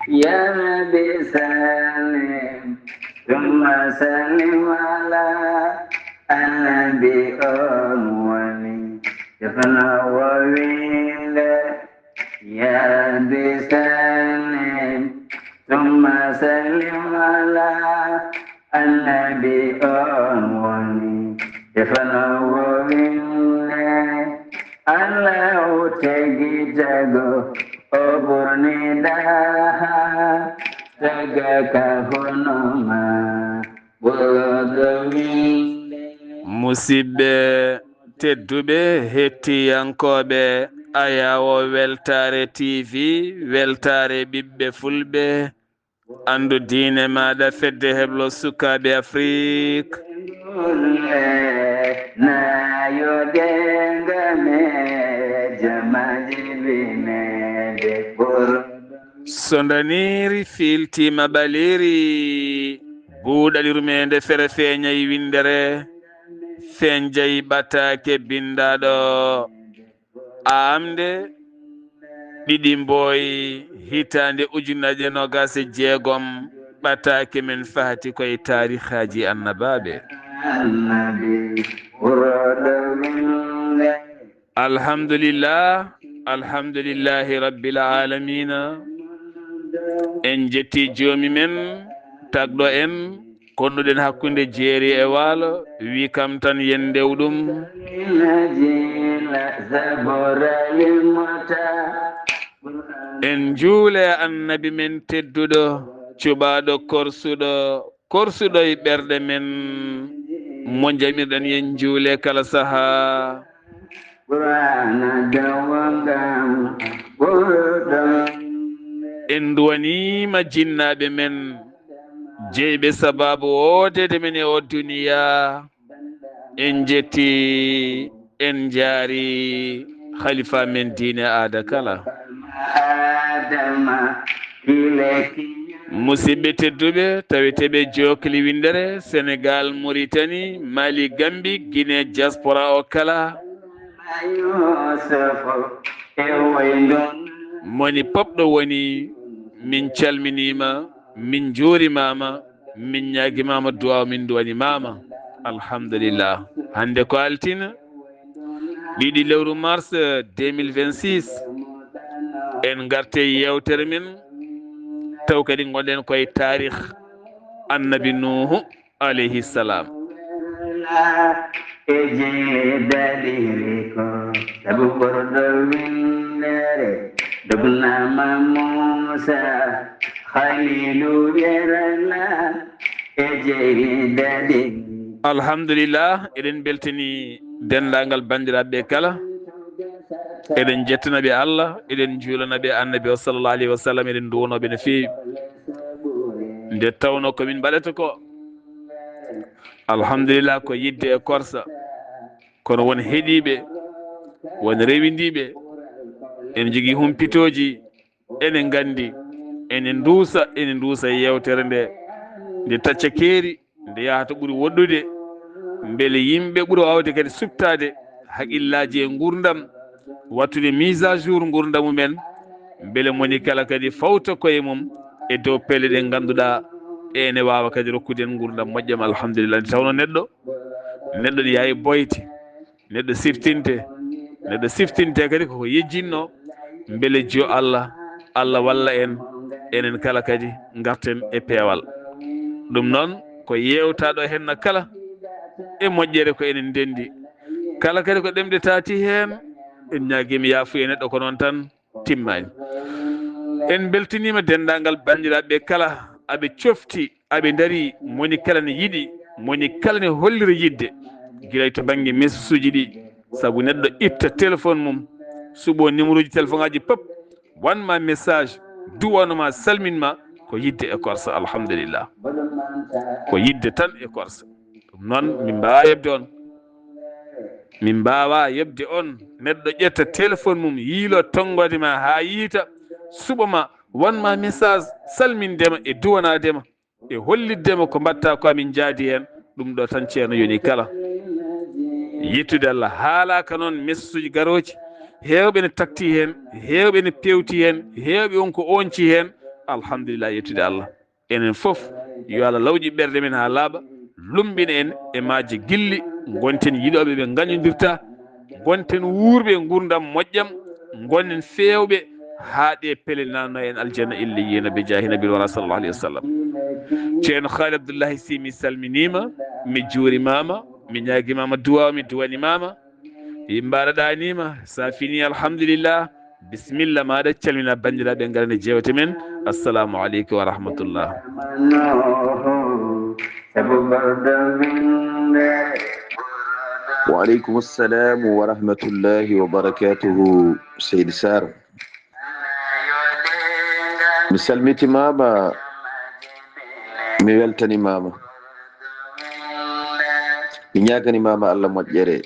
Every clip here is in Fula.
يا نبي سلم ثم سلم على النبي أولي يفنى وويله يا نبي سلم ثم سلم على النبي أولي يفنى وويله Allah tegi jago oburni daha jaga kahunuma bodowinde musidɓe tedduɓe hettiyankoɓe ayawo weltare tv weltare ɓiɓɓe fulɓe andu diine maɗa fedde heblo sukaɓe afrique na yodengame jamajibinede sondaniri filtima ɓaleri buuɗalirumede fere feeñayi windere fenjayi ɓattake bindaɗo amde ɗiɗi mboyi hitande ujunaje nogase jeegom ɓattake men fahati koye tarihaji annabaɓe alhamdulillahi rabbil alamina en jetti joomi men tagɗo en konnuɗen hakkunde jeeri e waalo wi kam tan yen ndewɗum en juule annabi men tedduɗo cuɓaɗo korsuɗo e ɓerɗe men mo jamirɗen yen juule kala saaha en duwanima jinnaɓe men jeyɓe sababu wodede men e o duniya en jetti en jaari khalifa men diine aada kala musidɓe tedduɓe taweteɓe jokli windere sénégal mauritanie mali gambi guinée diaspora o kala moni popɗo woni min calminima min juurimama min ñaguimama duwaw min duwanimama alhamdulillah hande ko altina ɗiɗi lewru mars 2026 en garte yewtere men taw kadi gonɗen koye tarikh annabi nuhu alayhi salam alhamdulillah eɗen beltani dendagal bandiraɓe kala eɗen jettanaɓe allah eɗen juulanaɓe annabi o sallallah alayhi wa sallam eɗen duwonoɓe no feewi nde tawno komin mbaɗata ko alhamdulillah ko yidde e korsa kono won heeɗiɓe won rewindiɓe en jogui humpitoji enen gandi enen duusa yewtere nde tacca keeri nde yahata ɓuuri woɗɗude beele yimɓe ɓuuri wawde kadi subtade haqillaji e gurdam wattude mise à jour gurdamu men beele moni kala kadi fawta koye mum e dow pelle ɗe ganduɗa ene wawa kadi rokkuden gurdam moƴƴam alhamdulillah nde tawno neɗɗo ɗo yahay boyte neɗɗo siftinte kadi koko yejjinno beele jo allah walla enen kala kadi garten e peewal ɗum noon ko yewtaɗo henna kala e moƴƴere ko enen ndendi kala kadi ko ɗemɗe taati hen en ñaguima yaafuya neɗɗo ko noon tan timmani en beltinima dendagal bandiraɓe kala aɓe cofti aɓe daari moni kala ne yiiɗi moni kala ne hollira yidde guilay to banggue message uji ɗi saabu neɗɗo itta téléphone mum suuɓo numéro uji téléphone aji pop wanma message duwanoma salminma ko yidde e korsa alhamdulillah ko yidde tan e korsa ɗum noon min mbawa yebde on neɗɗo ƴetta téléphone mum yiilo tonggode ma ha yiita suɓama wanma message salmindema e duwanadema e holliddema ko mbatta ko amin jaadi hen ɗum ɗo tan ceerno yoni kala yettude Allah haalaka noon message uji garoji hewɓe ne takti hen hewɓe ne pewti hen hewɓe wonko onci hen alhamdulillah yettude Allah enen fof yo Allah lawƴi ɓerde men ha laaɓa lumbina en e maaje gilli gonten yiɗoɓe ɓe gañodirta gonten wuurɓe gurdam moƴƴam gonen fewɓe haaɗe pele nanno en aljanna illa yina be jahi nabil wara sallallahu alayhi wa sallam ceerno Khalid Abdoullahi Sy mi salminima mi juurimama mi ñaguimama duwaw mi duwanimama yimbaɗaɗanima sa fini alhamdulillah bisimilla maɗa calmina bandiraɓe garane jewte men assalamu aleykum wa rahmatullah وعليكم السلام ورحمة الله وبركاته سيد سار مسلمتي ماما ميولتني ماما ñagani mama Allah moƴƴere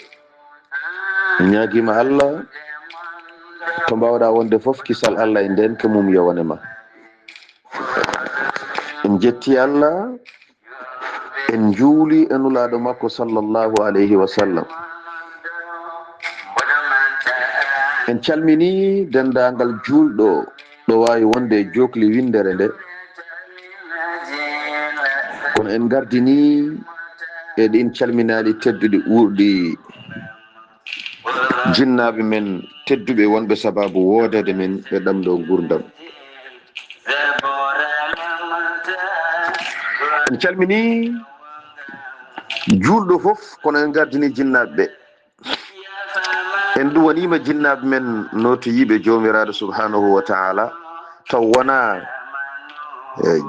ñaguima Allah to mbawɗa wonde foof kisal Allah e nden ko mum yowanema en jetti Allah en juuli e nulaɗo makko sallllahu alayhi wa sallam en calmini dendagal julɗo ɗo wawi wonde e jokli windere nde kono en gardini e ɗin calminaɗi tedduɗi ɓurɗi jinnaɓe men tedduɓe wonɓe sababu wodede men ɓe ɗamɗo gurdam en calmini julɗo foof kono en gardini jinnaɓe ɓe en duwanima jinnaɓe men notoyiɓe jomiraɗo subhanahu wa taala taw wona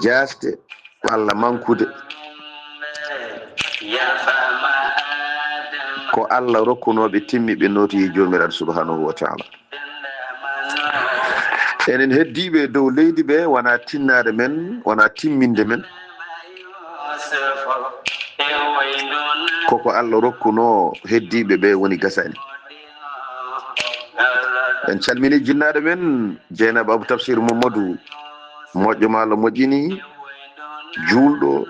jasde walla mankude ko Allah rokkunoɓe timmiɓe notoyi jomiraɗo subhanahu wa taala enen heddiɓe dow leydi ɓe wona tinnade men wona timminde men koko Allah rokkuno heddiɓe ɓe woni gasani en calmini jinnaɗo men Dieynaba Abou Tafsir Mamadou moƴƴo ma Allah moƴƴini julɗo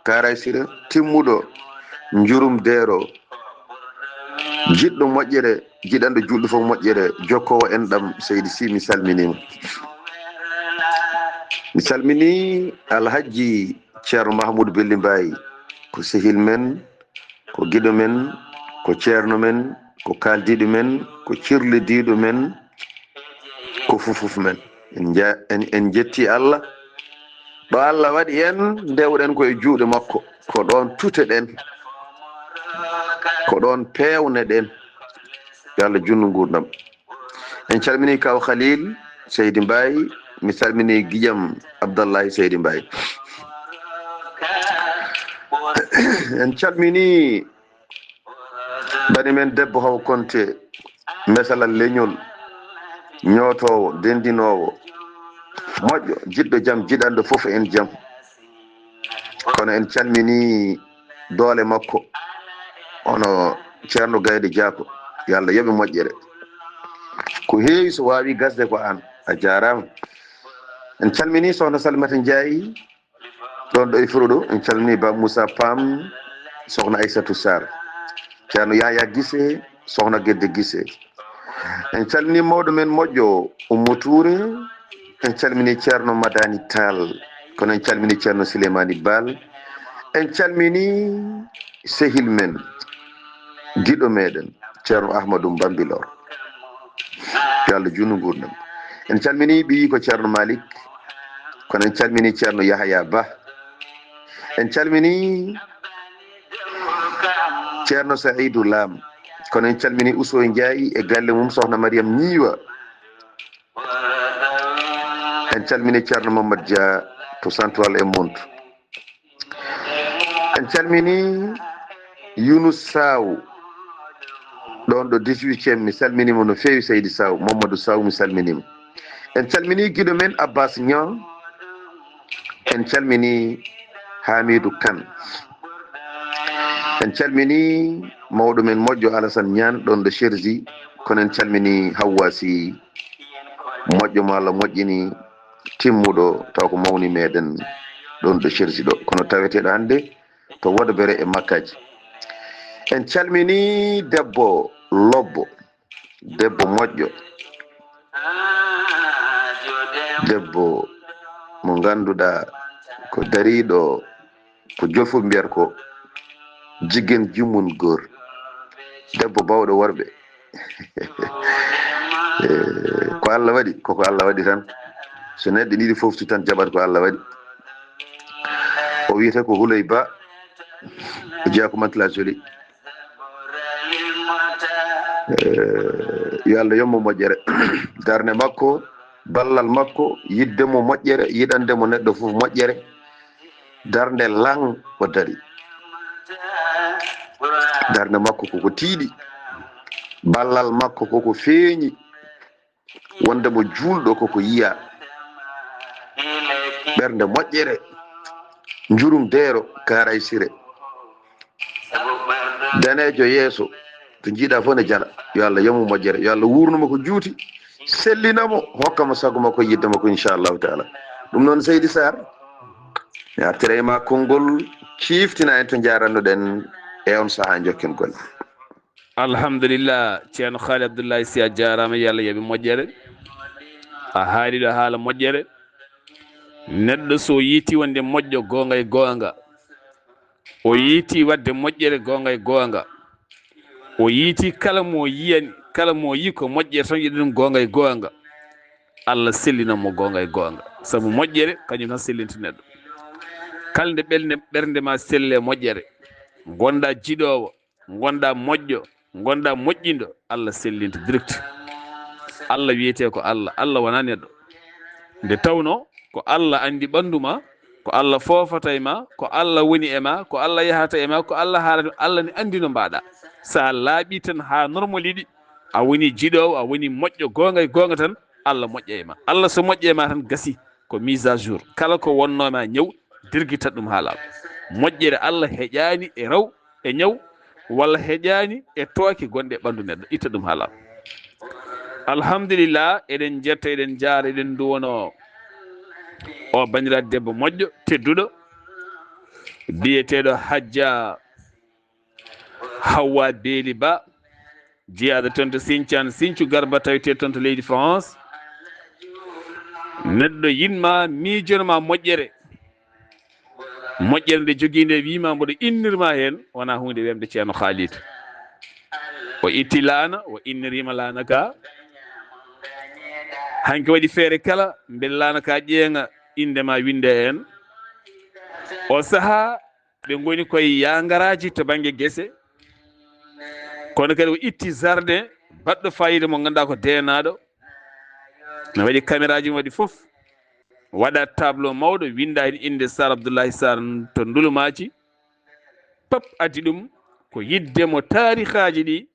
Karaysira timmuɗo jurum dero jiɗɗo moƴƴere jiɗanɗo julɗo fof moƴƴere jokkowo enɗam Seydi Sy mi salminima mi salmini alhaji ceerno Mahmoudou Belli Mbaye ko sehil men ko giɗo men ko ceerno men ko kaldiɗo men ko cirlidiɗo men ko fufuf men en jetti Allah ɗo Allah waɗi en ndewɗen koye juuɗe makko ko ɗon tuteɗen ko ɗon pewneɗen yo Allah junnu gurdam en calmini kaw Khalil Seydi Mbaye mi salmini guiƴam Abdallahi Seydi Mbaye en calmini bani men debbo Haw Konté mesalal leñol ñootowo dendinowo moƴƴo jiɗɗo jaam jiɗanɗo foof en jaam kono en calmini doole makko ono ceerno Gayde Diako yo Allah yoɓe moƴƴere ko heewi so wawi gasde ko an a jarama en calmini sohna Salimata Ndiaye ɗon ɗo e Furoɗo en calmini Ba Moussa Pam sohna Aissatou Sarr ceerno Yaya Guissé sohna Guedde Guissé en calmini mawɗo men moƴƴo Oumou Touré en calmini ceerno Madani Tall kono en calmini ceerno Souleymani Bal en calmini sehil men giɗo meɗen ceerno Ahmadou Bambilor yo Allah junnu gurdam en calmini ɓi ko ceerno Malick kono en calmini ceerno Yahaya Ba en calmini ceerno Saïdou Lam kono en calmini Ousoy Ndiaye e galle mum sohna Mariam Ñiiwa en calmini ceerno Mamadou Dia to Santwal e Montu en calmini Younous Saw ɗon ɗo 18e mi salminima no fewi Seydi Saw Mamadou Saw mi salminima en calmini guiɗo men Abbas Niang en calmini Hamidou Kane en calmini mawɗo men moƴƴo Alassane Niane ɗon ɗo Cherzi kono en calmini Hawwasi moƴƴo ma Allah moƴƴini timmuɗo taw ko mawni meɗen ɗon ɗo Cherzi ɗo kono taweteɗo hannde to Wodobere e Makkaji en calmini debbo Lobbo debbo moƴƴo debbo mo ganduɗa ko dariɗo ko jolfu mbiyata ko jiggen jummun goor debbo bawɗo worɓe ko Allah waɗi koko Allah waɗi tan so neɗɗo ɗiɗi foftu tan jaɓat ko Allah waɗi o wiyete ko Huley Ba o jeeya ko Mantula Joli yo Allah yommo moƴƴere darde makko ballal makko yiddemo moƴƴere yiɗandemo neɗɗo fof moƴƴere darde lang o dari darde makko koko tiiɗi ballal makko koko feeñi wondemo juulɗo koko yiya ɓernde moƴƴere njurum deero karay sire danejo yeeso to jiiɗa fof ne jala yo Allah yomo moƴƴere yo Allah wurnuma ko juuti sellinamo hokkamo sago makko yidde makko inchallahu taala ɗum noon Seydi Sarr mi artira e ma konngol ciftina en to jarannoɗen e on saaha jokken golle. alhamdulillah ceerno Haali Abdoullahi Sy a jarama yo Allah yooɓe moƴƴere a haaliɗo haala moƴƴere neɗɗo so yiiti wonde moƴƴo gonga e gonga o yiiti wadde moƴƴere gonga e gonga o yiiti kala mo yiyani kala mo yi ko moƴƴere tan yiɗi ɗum gonga e gonga Allah sellinanmo gonga e gonga saabu moƴƴere kañum tan sellinta neɗɗo kala nde ɓernde ma selle moƴƴere gonɗa jiɗowo gonɗa moƴƴo gonɗa moƴƴindo Allah sellinta direct Allah wiyete ko Allah Allah wona neɗɗo nde tawno ko Allah andi ɓanduma ko Allah fofata e ma ko Allah woni e ma ko Allah yahata e ma ko Allah haalata Allah ne andi no mbaɗa sa laaɓi tan ha normal yiɗi a woni jiɗowo a woni moƴƴo gonga e gonga tan Allah moƴƴa e ma Allah so moƴƴe e ma tan gasi ko mise à jour kala ko wonnoma ñaw dirguitat ɗum ha laaɓa moƴƴere Allah heƴani e raw e ñaw walla heƴani e tooke gonɗe e ɓandu neɗɗo itta ɗum ha laaɓa alhamdulillah eɗen jetta eɗen jaara eɗen duwono o bandiraɗo debbo moƴƴo tedduɗo biyeteɗo Hajja Hawa Beeli Ba jeyaɗo toon to Sinthiane Sinthiou Garba tawete toon to leydi France neɗɗo yinma mijonoma moƴƴere moƴƴere nde jogui nde wima mboɗo innirma hen wona hunde wemde ceerno Haalidou o itti laana o innirima laana ka hanke waɗi feere kala beele laana ka ƴeeŋa indema winde hen o saaha ɓe goni koye yangaraji to banggue guese kono kadi o itti jardin baɗɗo fayida mo ganduɗa ko denaɗo ne waɗi caméra ji waɗi foof waɗa tableau mawɗo winda hen inde Sar Abdoullahi Sarr to Ndulumaji pop addi ɗum ko yiddemo tarihaji ɗi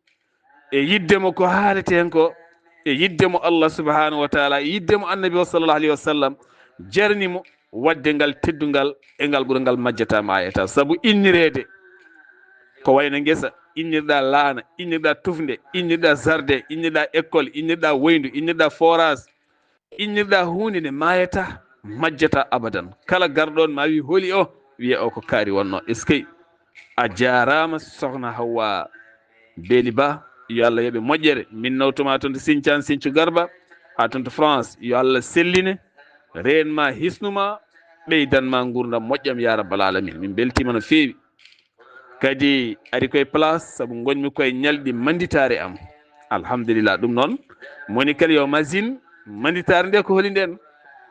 e yiddemo ko haalete hen ko e yiddemo Allah subhanahu wa taala e yiddemo annabi o sallallahu alayhi wa sallam jarnimo wadde ngal teddungal e ngal ɓuura ngal majjata mayeta saabu innirede ko wayno guesa innirɗa laana innirɗa tufde innirɗa jardin innirɗa école innirɗa woyndu innirɗa forage innirɗa hunde nde mayeta majjata abadan kala garɗon ma wi hooli o wiye o ko kaari wonno est ce que a jarama sokhna Hawa Beeli Ba yo Allah yooɓe moƴƴere min nawtoma toon to Sinthiane Sinthiou Garba ha toon to France yo Allah selline renma hisnuma ɓeydanma gurdam moƴƴam ya rabbal alamin min beltima no feewi kadi ari koye place saabu gonmi koye ñalɗi manditare am alhamdulillah ɗum noon moni kadi yo masine manditare nde ko holi nden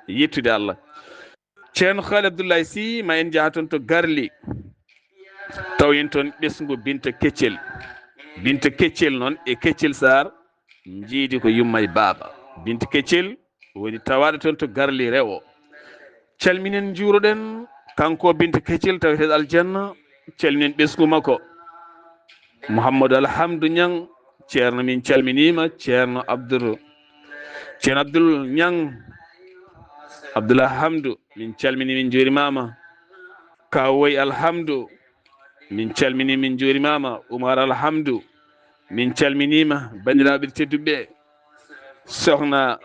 yettude Allah ceerno Haali Abdoullahi Sy ma en jaaha toon to Garli taw en toon ɓesgu Binta Keccel noon e Keccel Sarr jiidi ko yummay baaba Binta Keccel woni tawaɗo toon to Garli rewo calminen juuroɗen kanko Binta Keccel taweteɗo aljanna calminen ɓesgu makko Mouhamadou Alhamdou Niang ceerno min calminima ceerno Abdoul Niang Abdoul Hamdou min calmini min juurimama kawoy Alhamdou min calmini min juurimama Oumar Alhamdou min calminima bandiraɓe tedduɓe sohna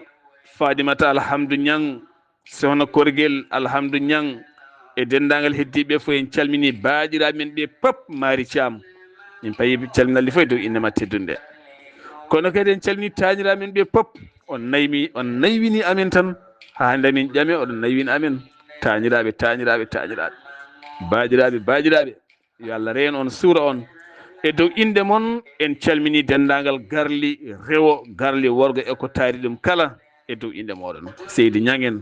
Fadimata Alhamdou Niang sohna Korguel Alhamdou Niang e dendagal heddiɓe fof en calmini baaɗiraɓe men ɓe pop Mari Thiam min payi calminalde fof e dow innema teddunde kono kadi en calmini taaniraɓe men ɓe pop on naywini amen tan ha hande min ƴame oɗon nawin amen tañiraɓe baajiraɓe yo Allah reen on suura on e dow inde mon en calmini dendagal garli rewo garli worgo e ko taari ɗum kala e dow inde moɗon seydi ñangen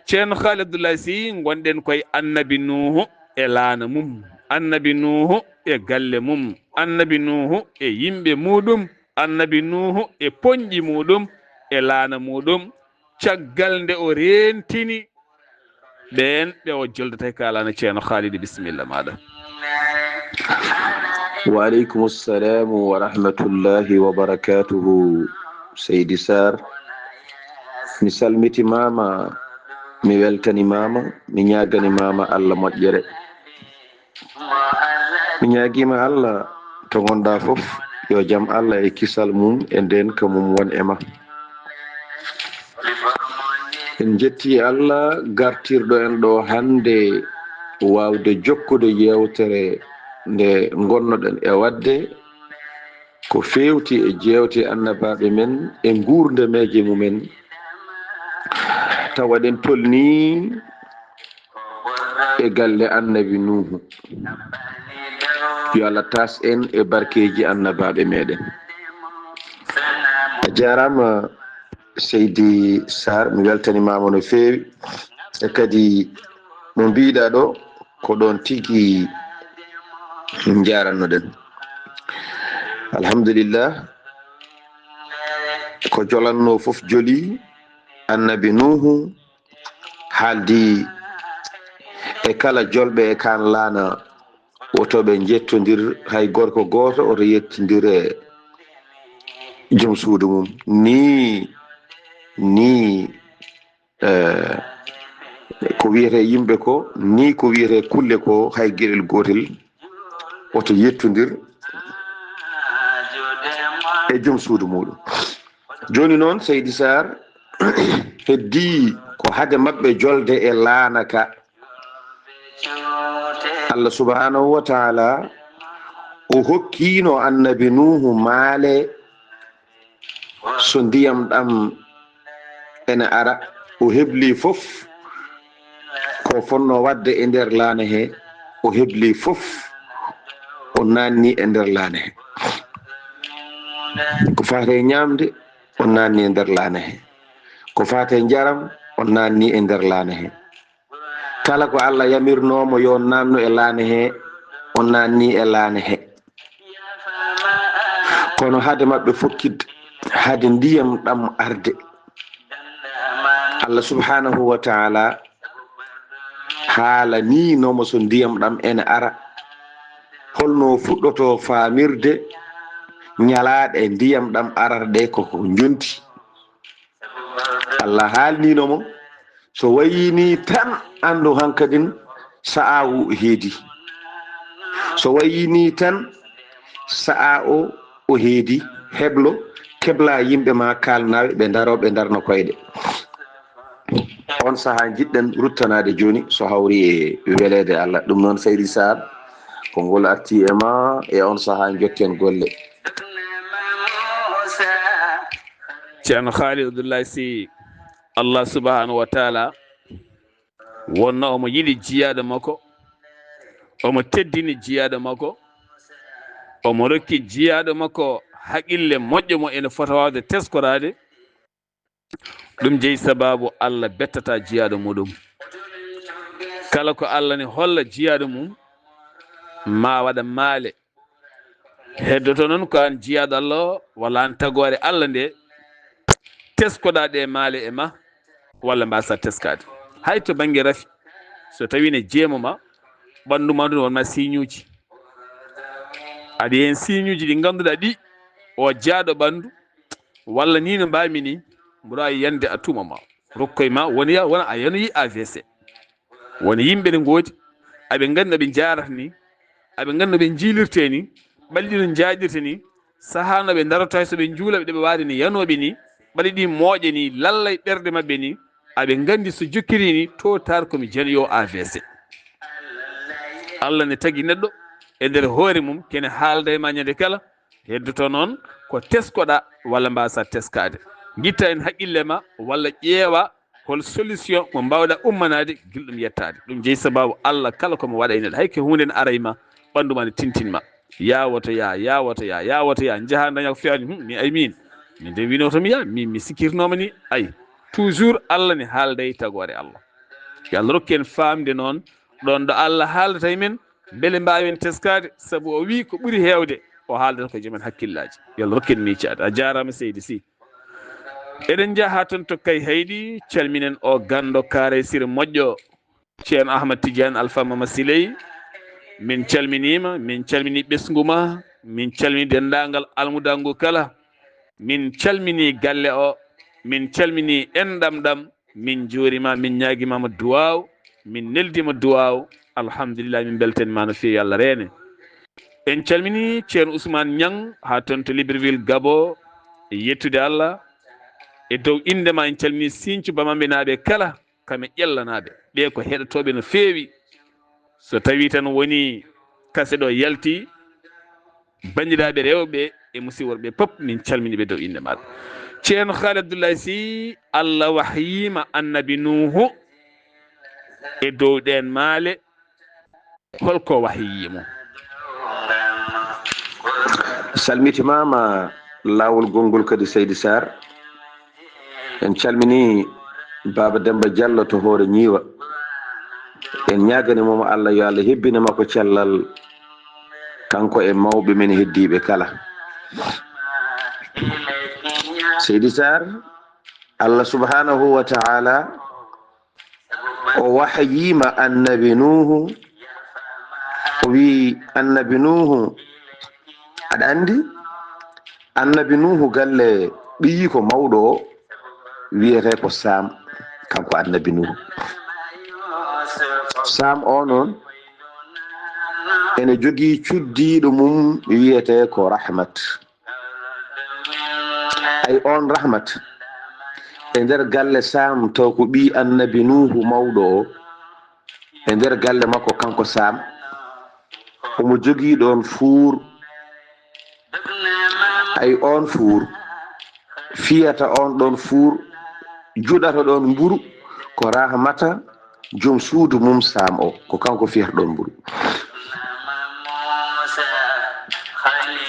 ceerno Khalid Abdoulaye Sy gonɗen koye annabi Nuhu e laana mum annabi Nuhu e galle mum annabi Nuhu e yimɓe muɗum annabi Nuhu e poñƴi muɗum e laana muɗum caggal nde o rentini ɓen ɓe o joldata kalana ceerno Khalid bisimilla maɗa. wa aleykum assalamu wa rahmatullahi wa barakatuhu seydi Sarr mi salmitimama mi weltanimama mi ñaganimama Allah moƴƴere mi ñaguima Allah to gonɗa foof yo jaam Allah e kisal mum e nden ka mum won e ma en jetti Allah gartirɗo en ɗo hande wawde jokkude yewtere nde gonnoɗen e wadde ko fewti e jewte annabaɓe men e gurdameje mumen tawaɗen tolni e galle annabi Nuhu yo Allah tas en e barkeji annabaɓe meɗen. A jarama seydi Sarr mi weltanimama no fewi e kadi mo mbiɗa ɗo ko ɗon tigui jarannoɗen alhamdulillah ko jolanno foof joli annabi Nuhu haaldi e kala jolɓe e kan laana wotoɓe jettodir hay gorko goto oto yettodire joom suudu mum ni ko wiyete yimɓe ko ni ko wiyete kulle ko hay gueɗel gotel oto yettodir e joom suudu muɗum. Joni noon seydi Sarr heddi ko hade mabɓe jolde e laana ka Allah subhanahu wa ta'ala o hokkino annabi Nuhu maale so ndiyam ɗam ene ara o hebli fof ko fonno wadde e nder laana he o hebli fof o nanni e nder laana he ko fate ñamde o nanni e nder laana he ko fate jaram o nanni e nder laana he kala ko Allah yamirnomo yo nanno e laana he o nanni e laana he kono hade mabɓe fokkidde hade ndiyam ɗam arde Allah subhanahu wa ta'ala haala ni nomo so ndiyam ɗam ene ara holno fuɗɗoto famirde ñalaɗe ndiyam ɗam ararɗe koko jonti Allah haalninomo so wayini tan andu hankadin sa'a o heedi so wayini tan sa'a o heedi heblo kebla yimɓe ma kalnaɓe ɓe daroɓe darno koyɗe on saha jiɗɗen ruttanade joni so hawri e welede Allah ɗum noon seydi Sarr ko ngol arti e ma e on saha jokken golle. ceerno Khalid Abdoulaye Sy Allah subhanahu wa ta'ala wonno omo yiɗi jiyaɗo makko omo teddini jiyaɗo makko omo rokki jiyaɗo makko haqqille moƴƴo mo ene fota wawde teskorade ɗum jeeyi sababu Allah bettata jiyaɗo muɗum kala ko Allah ne holla jiyaɗo mum ma waɗa maale heddoto noon ko an jiyaɗo Allah walla an tagore Allah nde teskoɗa ɗe maale e ma walla mbasa teskade hay to banggue rafi so tawi ne jeemo ma ɓandu ma ɗum wonma siñuji aɗa hen siñuji ɗi ganduɗa ɗi o jaaɗo ɓandu walla ni no mbami ni mboɗo a yande a tuma ma rokkoye ma wona a yanoyi AVC wona yimɓe ne goodi aɓe gandi ɓe jarata ni aɓe gandi ɓe jiilirte ni ɓalɗi no jaɗirte ni sahano ɓe darata soɓe juulaɓe ɗeɓe waade ni yanoɓe ni ɓaɗi ɗi mooƴe ni lallay ɓerde mabɓe ni aɓe gandi so jokkiri ni to tar komi janiyo AVC Allah ne tagui neɗɗo e nder hoore mum kene haalda e ma ñande kala heddoto noon ko teskoɗa walla mbasa teskade guitta en haqqille ma walla ƴeewa hol solution mo mbawɗa ummanade gila ɗum yettade ɗum jeeyi sababu Allah kala komo waɗa e neɗɗo hayke hunde ne arayma ɓanduma ne tintinma yawoto ya jaaha daña ko fewani mi ay min de wino to mi ya mi sikirnoma ni ay toujours Allah ne haalda e tagore Allah yo Allah rokki en famde noon ɗon ɗo Allah haaldata e men beele mbawen teskade saabu o wi ko ɓuuri hewde o haaldata ko joomen hakkillaji yo Allah rokki en miccade a jarama seydi Sy eɗen jaaha toon to kay haydi calminen o gando kaare sire moƴƴo ceerno Ahmad Tidiane Alpha Mama Siley min calminima min calmini ɓesguma min calmini dendagal almudangu kala min calmini galle o min calmini enɗam ɗam min juurima min ñaguimama duwaw min neldima duwaw alhamdulillah min beltanima no fewi Allah rene en calmini ceerno Ousmane Niang ha toon to Libreville Gabo e yettude Allah e dow indema en calmini Sinthiou Bamamɓe naaɓe kala kame ƴellanaɓe ɓe ko heɗotoɓe no fewi so tawi tan woni kase ɗo yalti bandiraɓe rewɓe e musiworɓe pop min calminiɓe dow inde maɗa ceerno Haali Abdoulaye Sy Allah wahyima annabi Nuhu e dow ɗen maale holko wahyimo salmitimama lawol gongol kadi Seydi Sarr en calmini Baba Demba Diallo to hoore ñiiwa en ñagani momo Allah yo Allah hebbinama ko cellal kanko e mawɓe men heddiɓe kala Seydi Sarr Allah subhanahu wa ta'ala o wahyima annabi Nuhu o wi annabi Nuhu aɗa andi annabi Nuhu galle ɓiyi ko mawɗo o wiyete ko Sam kanko annabi Nuhu Sam o noon ene jogii cuddiɗo mum wiyete ko Rahmat ay on Rahmat e nder galle Sam taw ko ɓi annabi Nuhu mawɗo o e nder galle makko kanko Sam omo jogii ɗon fuur ay on fuur fiyata on ɗon fuur juɗata ɗon mburu ko Rahmata joom suudu mum Sam o ko kanko fiyata ɗon mburu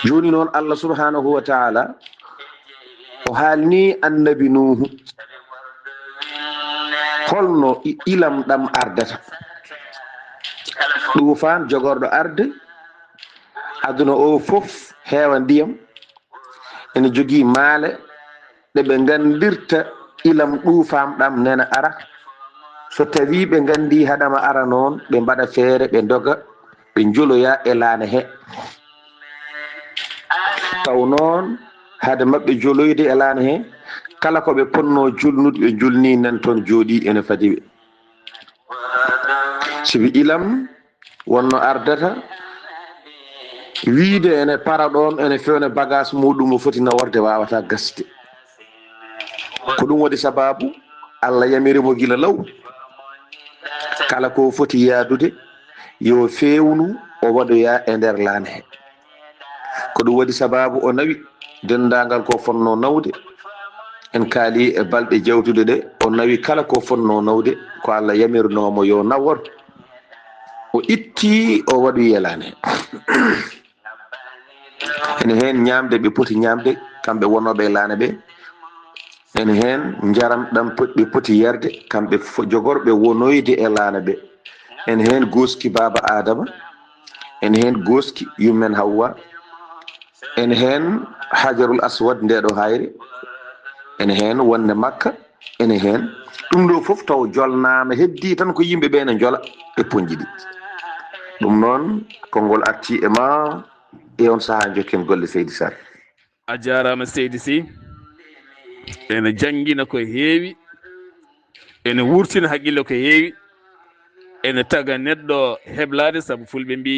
joni noon Allah subhanahu wa ta'ala o haalni annabi Nuhu holno ilam ɗam ardata ɗufan jogorɗo arde aduna o fof heewa ndiyam ene jogii maale ɗe ɓe gandirta ilam ɗufam ɗam nena ara so tawi ɓe gandi haɗama ara noon ɓe mbaɗa feere ɓe doga ɓe joloya e laana he taw noon hade mabɓe joloyde e laana he kala ko ɓe ponno julnude ɓe julni nan toon jooɗi ene fadi ɓe sibi ilam wonno ardata wiide ene para ɗon ene fewne bagage muɗum o foti naworde wawata gasde ko ɗum waɗi sababu Allah yamirimo gila law kala ko foti yaadude yo fewnu o waɗoya e nder laana he ko ɗum waɗi sababu o nawi dendagal ko fonno nawde en kaali e balɗe jawtude ɗe o nawi kala ko fonno nawde ko Allah yamirnomo yo nawor o itti o waɗu yelane ene hen ñamde ɓe poti ñamde kamɓe wonoɓe laana ɓe ene hen jaram ɗam ɓe poti yerde kamɓe jogorɓe wonoyde e laana ɓe ene hen goski Baba Adama ene hen goski yummen Hawwa ene hen Hajarul Aswad ndeɗo hayre ene hen wonde Makka ene hen ɗum ɗo fof taw jolnama heddi tan ko yimɓe ɓe ne jola e ponji ɗi ɗum noon konngol arti e ma e on saaha jokken golle Seydi Sarr a jarama Seydi Sy ene jangguina ko heewi ene wurtina haqqille ko heewi ene taga neɗɗo heblade saabu fulɓe mbi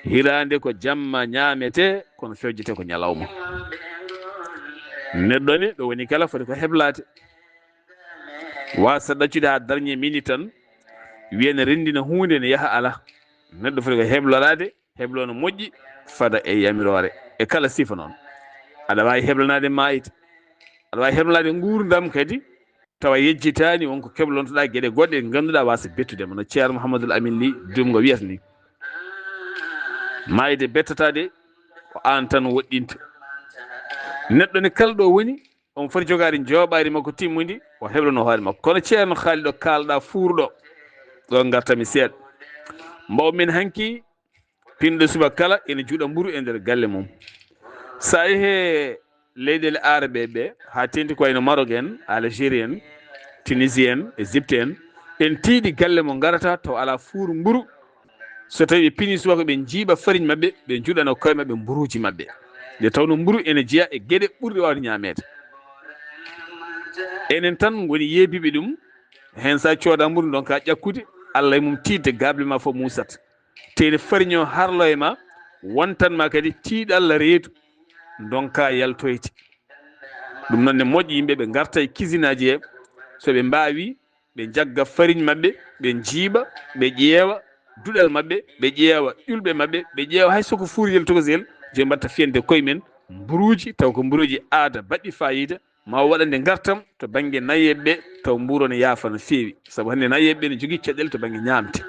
hirande ko jamma ñamete kono fewjete ko ñalawma neɗɗo ni ɗo woni kala foti ko heblade wasa ɗaccude ha dernier minute tan wiyene rendina hunde ne yaaha ala neɗɗo foti ko heblorade heblo no moƴƴi fada e yamirore e kala sifa noon aɗa wawi heblanade mayite aɗa wawi heblade gurdam kadi tawa yejjitani wonko keblontoɗa gueɗe goɗɗe ganduɗa wasa bettudema no ceerno Mouhamadoul Amin Ly dumgo wiyata ni mayde bettatade ko an tan woɗɗinta neɗɗo ne kala ɗo woni on foti jogade jooɓari makko timmudi o heblono hoore makko kono ceerno haali ɗo kalɗa fuurɗo ɗo gartami seeɗa mbawmin hanki pinɗo suba kala ene juuɗa mburu e nder galle mum sa yeehe leyɗele arabe ɓe ha tenti ko wayno Maroc en Algérie en Tunisie en Égypte en tiiɗi galle mo garata taw ala fuuru mburu so tawi ɓe pini subaka ɓe jiiɓa farine mabɓe ɓe juuɗano koye mabɓe mburuji mabɓe nde tawno mburu ene jeeya e gueɗe ɓurɗe wawde ñamede enen tan woni yeebiɓe ɗum hen sa cooda mburu donc a ƴakkude Allah e mum tidde gable ma fof musat tene farine o harlo e ma wontanma kadi tiiɗalla reedu donka yaltoyte ɗum noon ne moƴƴi yimɓe ɓe garta e cuisine aji he soɓe mbawi ɓe jagga farine mabɓe ɓe jiiɓa ɓe ƴeewa duɗal mabɓe ɓe ƴeewa ƴulɓe mabɓe ɓe ƴeewa hay soko fuuriyel tokosel je mbatta fiyande koye men mburuji taw ko mburuji aada baɗɗi fayida ma waɗande gartam to banggue nayyeɓe taw mburo ne yaafa no feewi saabu hande nayyeɓe ne jogui caɗele to banggue ñamte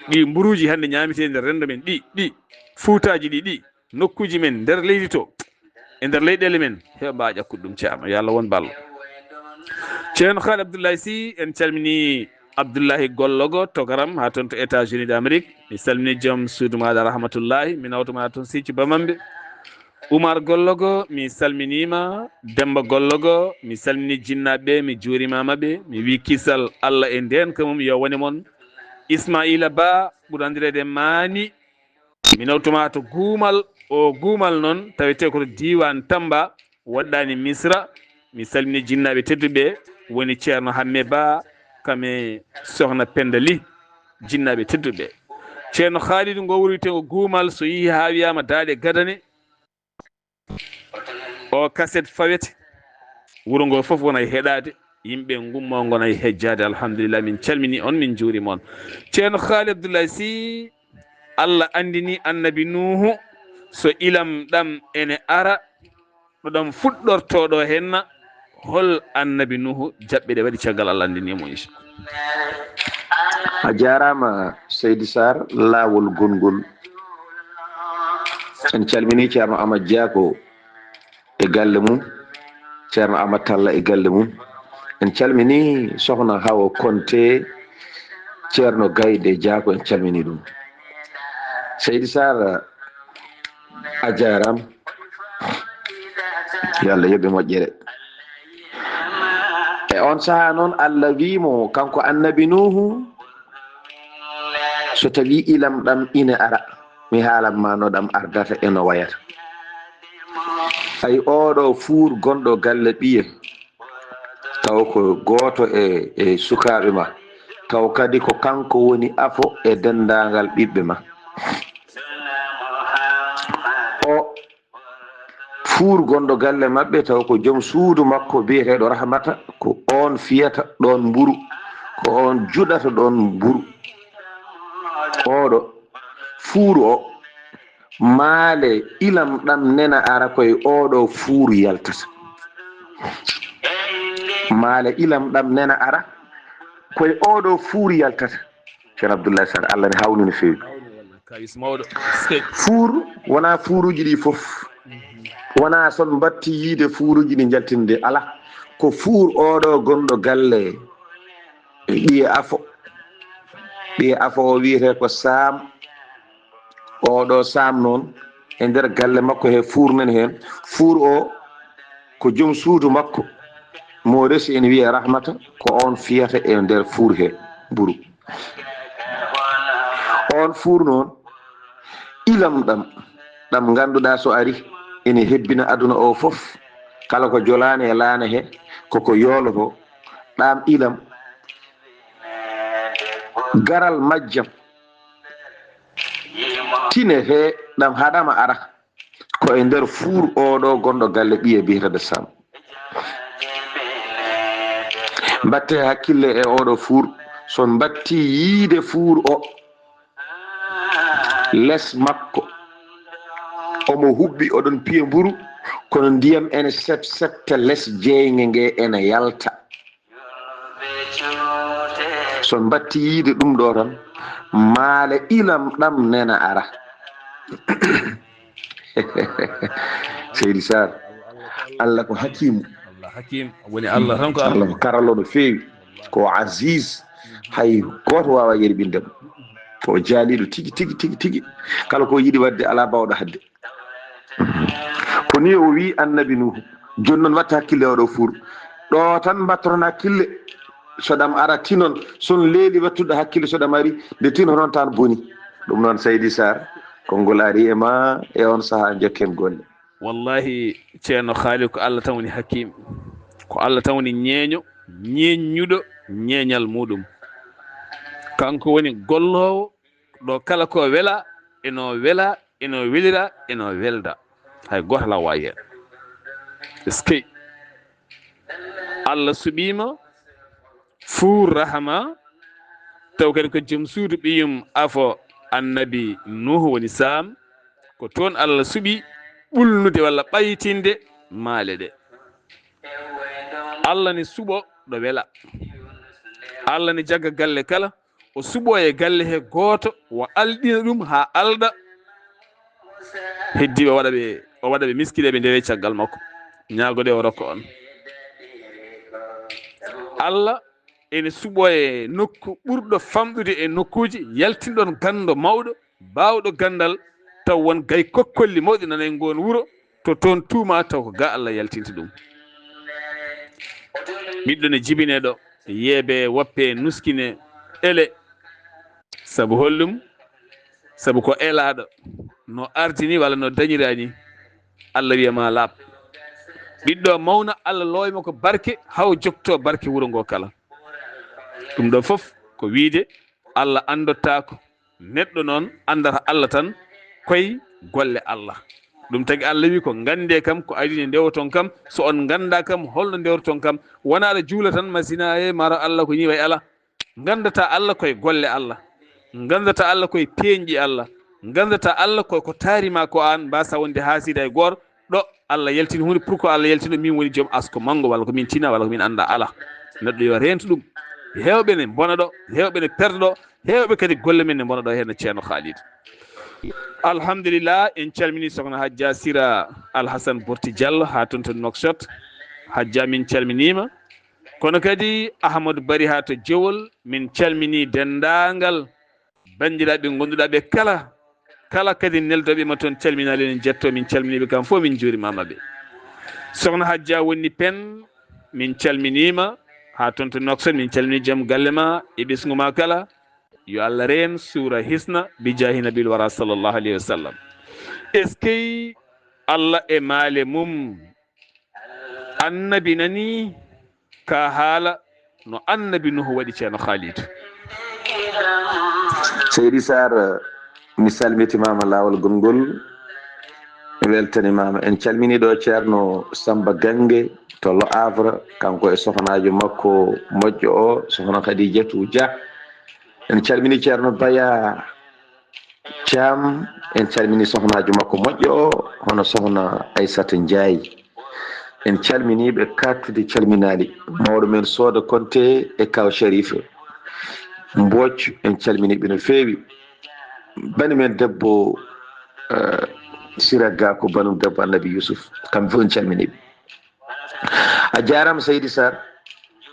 ɗi mburuji hande ñamete nder rendo men ɗi fuutaji ɗi nokkuji men nder leydi to e nder leyɗele men heɓa mbawa ƴakkude ɗum ceerno yo Allah won ballo ceerno Haali Abdoulaye Sy en calmini Abdoullahi Gollogo togaram ha toon to États-Unis d'Amérique mi salmini joom suudu maɗa rahmatullahi mi nawtoma toon Sicci Bamamɓe Oumar Gollogo mi salminima Demba Gollogo mi salmini jinnaɓe mi juurimamaɓe mi wi kisal Allah e nden kamum yo wone moon Ismaila Ba ɓuuri andirede Mani mi nawtoma to guumal o guumal noon tawete koto diwan Tamba woɗɗani Misra mi salmini jinnaɓe tedduɓe woni ceerno Hamme Ba kame sohna Penda Ly jinnaɓe tedduɓe ceerno Khalidou ngo wuri ten o guumal so yeehi ha wiyama daaɗe gadane o kaset fawete wuuro ngo foof wona e heɗade yimɓe gummo gona e hejjade alhamdulillah min calmini on min juurima on ceerno Haali Abdoulaye Sy Allah andini annabi Nuhu so ilam ɗam ene ara ɗo ɗam fuɗɗortoɗo henna hol annabi Nuhu jaɓɓe ɗe waɗi caggal Allah andinimo inchallah a jarama Seydi Sarr laawol gongol en calmini ceerno Amadou Diako e galle mum ceerno Amadou Talla e galle mum en calmini sohna Hawa Konté ceerno Gaydé Diako en calmini ɗum Seydi Sarr a jarama yo Allah yoɓe moƴƴere e on saaha noon Allah wimo kanko annabi Nuhu so tawi ilam ɗam ina ara mi haalanma no ɗam ardata eno wayata ay oɗo fuur gonɗo galle ɓiye taw ko goto e sukaɓe ma taw kadi ko kanko woni afo e dendagal ɓiɓɓe ma o fuur gonɗo galle maɓɓe taw ko joom suudu makko biyeteɗo Rahmata ko on fiyata ɗon mburu ko on juɗata ɗon mburu oɗo fuuru o maale ilam ɗam nena ara koye oɗo fuuru yaltata maale ilam ɗam nena ara koye oɗo fuuru yaltata ceerno Abdoulaye Sarr Allah ne hawni no fewi fuur wona fuuruji ɗi foof wona son batti yiide fuuruji ɗi jaltinde ala ko fuur oɗo gonɗo galle ɓiye afo o wiyete ko Sam oɗo Sam noon e nder galle makko he fuur nan hen fuur o ko joom suudu makko mo resi ene wiye Rahmata ko on fiyata e nder fuur he mburu on fuur noon ilam ɗam ganduɗa so ari ene hebbina aduna o foof kala ko jolani e laana he koko yoloto ɗam ilam garal majjam tine he ɗam haɗama ara ko e nder fuur oɗo gonɗo galle ɓiye biyeteɗo Sam mbatte hakkille e oɗo fuur son batti yiide fuur o les makko omo hubbi oɗon piye mburu kono ndiyam ene setta les jeyge nge ene yalta son batti yiide ɗum ɗo tan maale ilam ɗam nena ara seydi sar Allah ko hakimu Allah hakim woni Allah tan ko Allah ko karalo no feewi ko aziz hay goto wawa yerbindemo o jaaliɗo tigi tigi tigi tigi kala ko yiɗi wadde ala bawɗo hadde ko ni o wi annabi nuhu joni noon watta hakkille oɗo fuur ɗo tan battoton hakkille soɗam ara tinon son leeli wattuɗo hakkille soɗam ari nde tino noon tan boni ɗum noon Seydi Sar konngol ari e ma e on saaha jokken golle wallahi ceerno haali ko Allah tan woni hakim ko Allah tan woni ñeeñuɗo ñeeñal muɗum kanko woni gollowo ɗo kala ko wela eno welira eno welda hay goto ala wawi hen eskey Allah suɓima fuu rahma taw kadi ko joom suudu ɓiyum afo annabi nuhu woni Sam ko toon Allah suɓi ɓulnude walla ɓaytinde maale ɗe Allah ne suɓo ɗo wela Allah ne jagga galle kala o suɓo e galle he gooto o alɗina ɗum ha alɗa heddiɓe o waɗa ɓe miskiɗeɓe ndewe caggal makko ñaagode o rokka on Allah ene suɓo e nokku ɓurɗo famɗude e nokkuji yaltinɗon gando mawɗo bawɗo gandal taw won gay kokkolli mawɗi nana e ngon wuro to toon tuuma taw ko ga Allah yaltinta ɗum ɓiɗɗo ne jibine ɗo yeebe woppe nuskine ele sabu hollum sabu ko elaɗo no ardini walla no dañirani Allah wiyama laaɓ ɓiɗɗo mawna Allah loyma ko barke haw jokto barke wuro ngo kala ɗum ɗo fof ko wiide Allah andotako neɗɗo noon andata Allah tan koye golle Allah ɗum tagi Allah wi ko gande kam ko adine ndewoton kam so on ganda kam holno ndewroton kam wona aɗa juula tan masina e maro Allah ko ñiway ala gandata Allah koye golle Allah gandata Allah koye peeñƴi Allah gandata Allah ko taarima ko an mbasa wonde haasida e goto ɗo Allah yaltini hunde pour que Allah yaltino min woni joom asko mango walla ko min tina walla ko min anda ala neɗɗo yo rento ɗum hewɓe ne bona ɗo hewɓe ne perda ɗo hewɓe kadi golle men ne bona ɗo hen no ceerno Khalid alhamdulillah en calmini sokhna Hajja Sira Alhassane Borti Diallo ha toon to Nouakchott Hajja min calminima kono kadi Ahmadou Bari ha to Jowol min calmini dendagal bandiraɓe gonduɗaɓe kala kadi neldoɓe ma toon calminali en jetto min calminiɓe kam fof min juurimamaɓe sokhna Hajja wonni pen min calminima ha toon to Nouakchott min calmini joom galle ma e ɓesgu ma kala yo Allah reen suura hisna bi jahi nabil wara sallllahu alayhi wa sallam est ce que Allah e maale mum annabi nani ka haala no annabi nuhu waɗi ceerno Khalid Seydi Sar mi salmitimama lawol gongol weltanimama en calmini ɗo ceerno Samba Gange to Lo Havre kanko e sohnajo makko moƴƴo o sohna Khadijatou Dia en calmini ceerno Baya Thiam en calmini sohnajo makko moƴƴo o hono sohna Aissata Ndiaye en calminiɓe kattude calminali mawɗo men Soda Konté e kaw Sharif Mbocc en calminiɓe no feewi bani men debbo Sira Gako banum debbo Annabi Youssouf kamɓe fof en calminiɓe a jarama Seydi Sar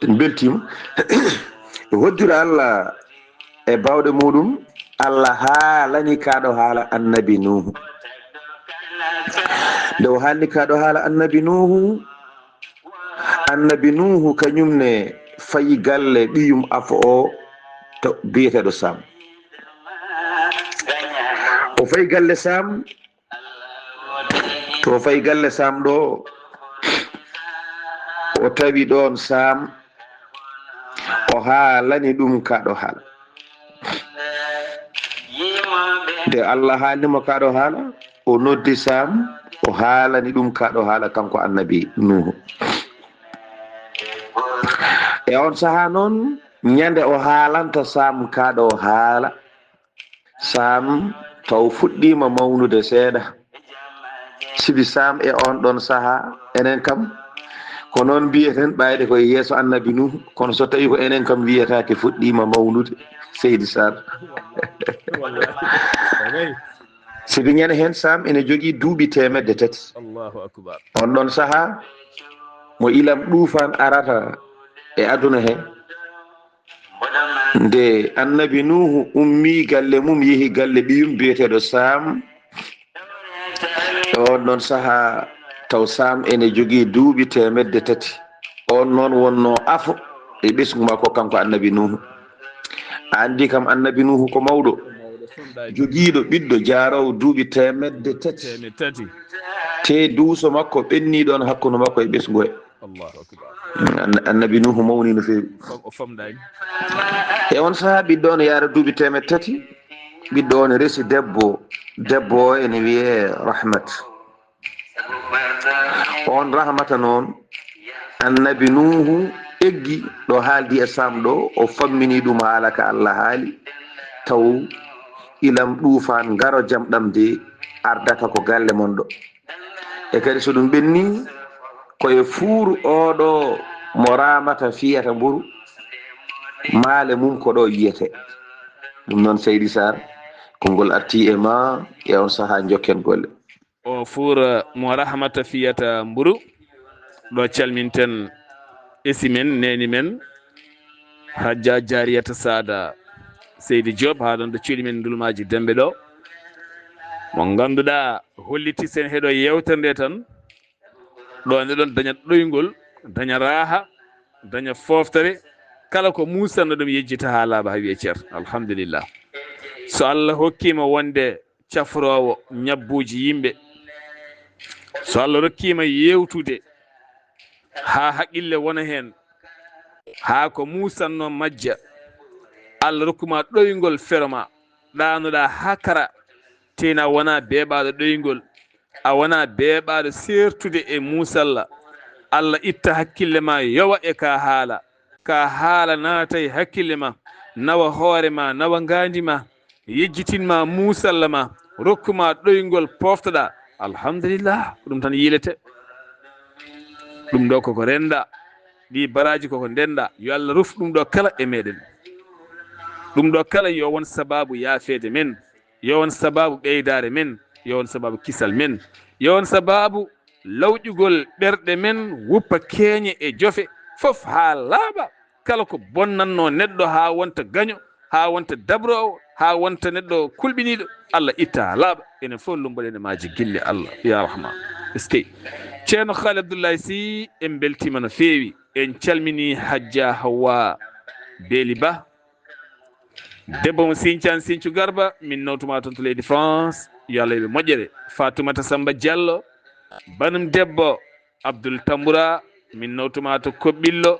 en beltima e hoddure Allah e bawɗe muɗum Allah haalani kaɗo haala annabi Nuhu nde o haalni kaɗo haala annabi Nuhu kañumne fayi galle ɓiyum afo o to biyeteɗo Sam o fayi galle Sam to fayi galle Sam ɗo o tawi ɗon Sam o haalani ɗum kaɗo haala nde Allah haalnimo kaɗo haala o noddi Sam o haalani ɗum kaɗo haala kanko annabi Nuhu e on saha noon ñande o haalanta Sam kaɗo haala Sam taw fuɗɗima mawnude seeɗa sibi Sam e on ɗon saha enen kam ko noon mbiyeten ɓayde koye yeeso annabi nuhu kono so tawi ko enen kam wiyetake fuɗɗima mawnude seydi sar sibi ñande hen sam ene jogui duuɓi 300 Allahu akbar. on ɗon saaha mo ilam ɗufan arata e aduna he nde annabi nuhu ummi galle mum yeehi galle ɓiyum biyeteɗo sam on ɗon saaha taw sam ene jogui duuɓi 300 on noon wonno afo e ɓesgu makko kanko annabi nuhu andi kam annabi nuhu ko mawɗo jogiiɗo ɓiɗɗo jaarowo duuɓi 300 te duuso makko ɓenniɗon hakkude makko e ɓesgu he annabi nuhu mawni no feewi e on saaha ɓiɗɗo o ne yaara duuɓi 300 ɓiɗɗo o ne resi debbo o ene wiye rahmat on rahmata noon annabi nuhu eggi ɗo haaldi e sam ɗo o fammini ɗum haala ka Allah haali taw ilam ɗuufan ngaro jam ɗam de ardata ko galle mon ɗo e kadi so ɗum ɓenni koye fuuru oɗo mo ramata fiyata mburu maale mum ko ɗo yiyete ɗum noon seydi sar konngol arti e ma e on saaha jokken golle o fuura mo rahmata fiyata mburu ɗo calminten esi men neni men hajja jariyata sada seydi Diop ha ɗon ɗo cuuɗi men dulmaji dembe ɗo mo ganduɗa holliti sen heeɗo yewtere nde tan ɗo nde ɗon daña ɗoygol daña raaha daña foftare kala ko musanno ɗum yejjita ha laaɓa ha wiye ceer alhamdulillah so Allah hokkima wonde cafrowo ñabbuji yimɓe so Allah rokkima yewtude ha haqqille wona hen ha ko musanno majja Allah rokkuma ɗoygol ferma ɗanoɗa ha kara tena wona beɓaɗo ɗoygol a wona beɓaɗo sertude e musalla Allah itta hakkille ma yowa e ka haala naata e hakkille ma nawa hoore ma nawa ngandi ma yejjitinma musalla ma rokkuma ɗoygol poftoɗa alhamdulillah ɗum tan yilete ɗum ɗo koko renda ɗi baraji koko ndenda yo Allah ruf ɗum ɗo kala e meɗen ɗum ɗo kala yo won sababu yaafede men yo won sababu ɓeydare men yo won sababu kisal men yo won sababu lawƴugol ɓerɗe men wuppa keeñe e jofe fof ha laaɓa kala ko bonnanno neɗɗo ha wonta gaño ha wonta dabrowo ha wonta neɗɗo kulɓiniɗo Allah itta ha laaɓa enen fof lumbaɗen e maji gille Allah ya rahman eskey ceerno Khalid Abdoulaye Sy en beltima no feewi en calmini hajja Hawa Beeli Ba debbo mo Sinthiane Sinthiou Garba min nawtuma toon to leydi France yo Allah yoɓe moƴƴere Fatoumata Samba Diallo banum debbo Abdoul Tamboura min nawtuma to Koɓɓillo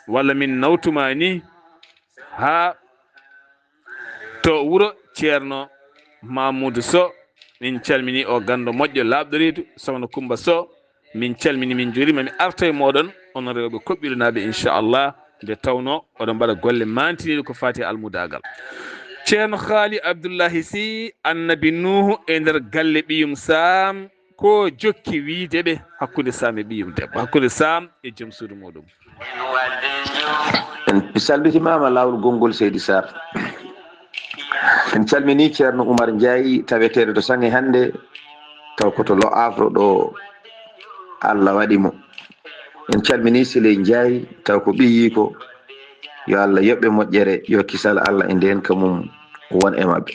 walla min nawtuma ni ha to wuro ceerno Mamoudou Sow min calmini o gando moƴƴo labɗo reedu sohna Coumba Sow min calmini min jurima mi arta e moɗon onon rewɓe Koɓɓillo naaɓe inchallah nde tawno oɗon mbaɗa golle mantiniɗe ko fati almudagal ceerno Haali Abdoullahi Sy annabi Nuhu e nder galle ɓiyum Sam ko jokki wiideɓe hakkude Sam e ɓiyum debbo hakkude Sam e joom suudu muɗum en salmitimama lawol gongol seydi Sar en calmini ceerno Oumar Ndiaye taweteɗo to sange hande taw koto lo afro ɗo Allah waɗimo en calmini Sile Ndiaye taw ko ɓiyi ko yo Allah yoɓɓe moƴƴere yo kisal Allah e nden ka mum won e mabɓe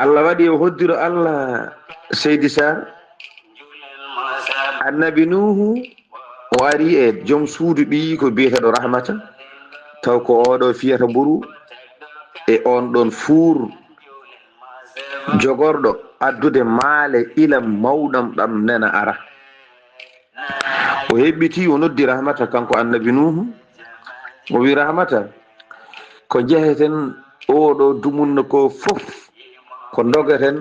Allah waɗi o hoddiro Allah seydi Sar annabi Nuhu o ari e joom suudu ɓiyi ko biyeteɗo Rahmata taw ko oɗo fiyata mburu e on ɗon fuur jogorɗo addude maale ilam mawɗam ɗam nena ara o heɓɓiti o noddi Rahmata kanko annabi Nuhu o wi Rahmata ko jeheten oɗo dumunno ko fof ko dogaten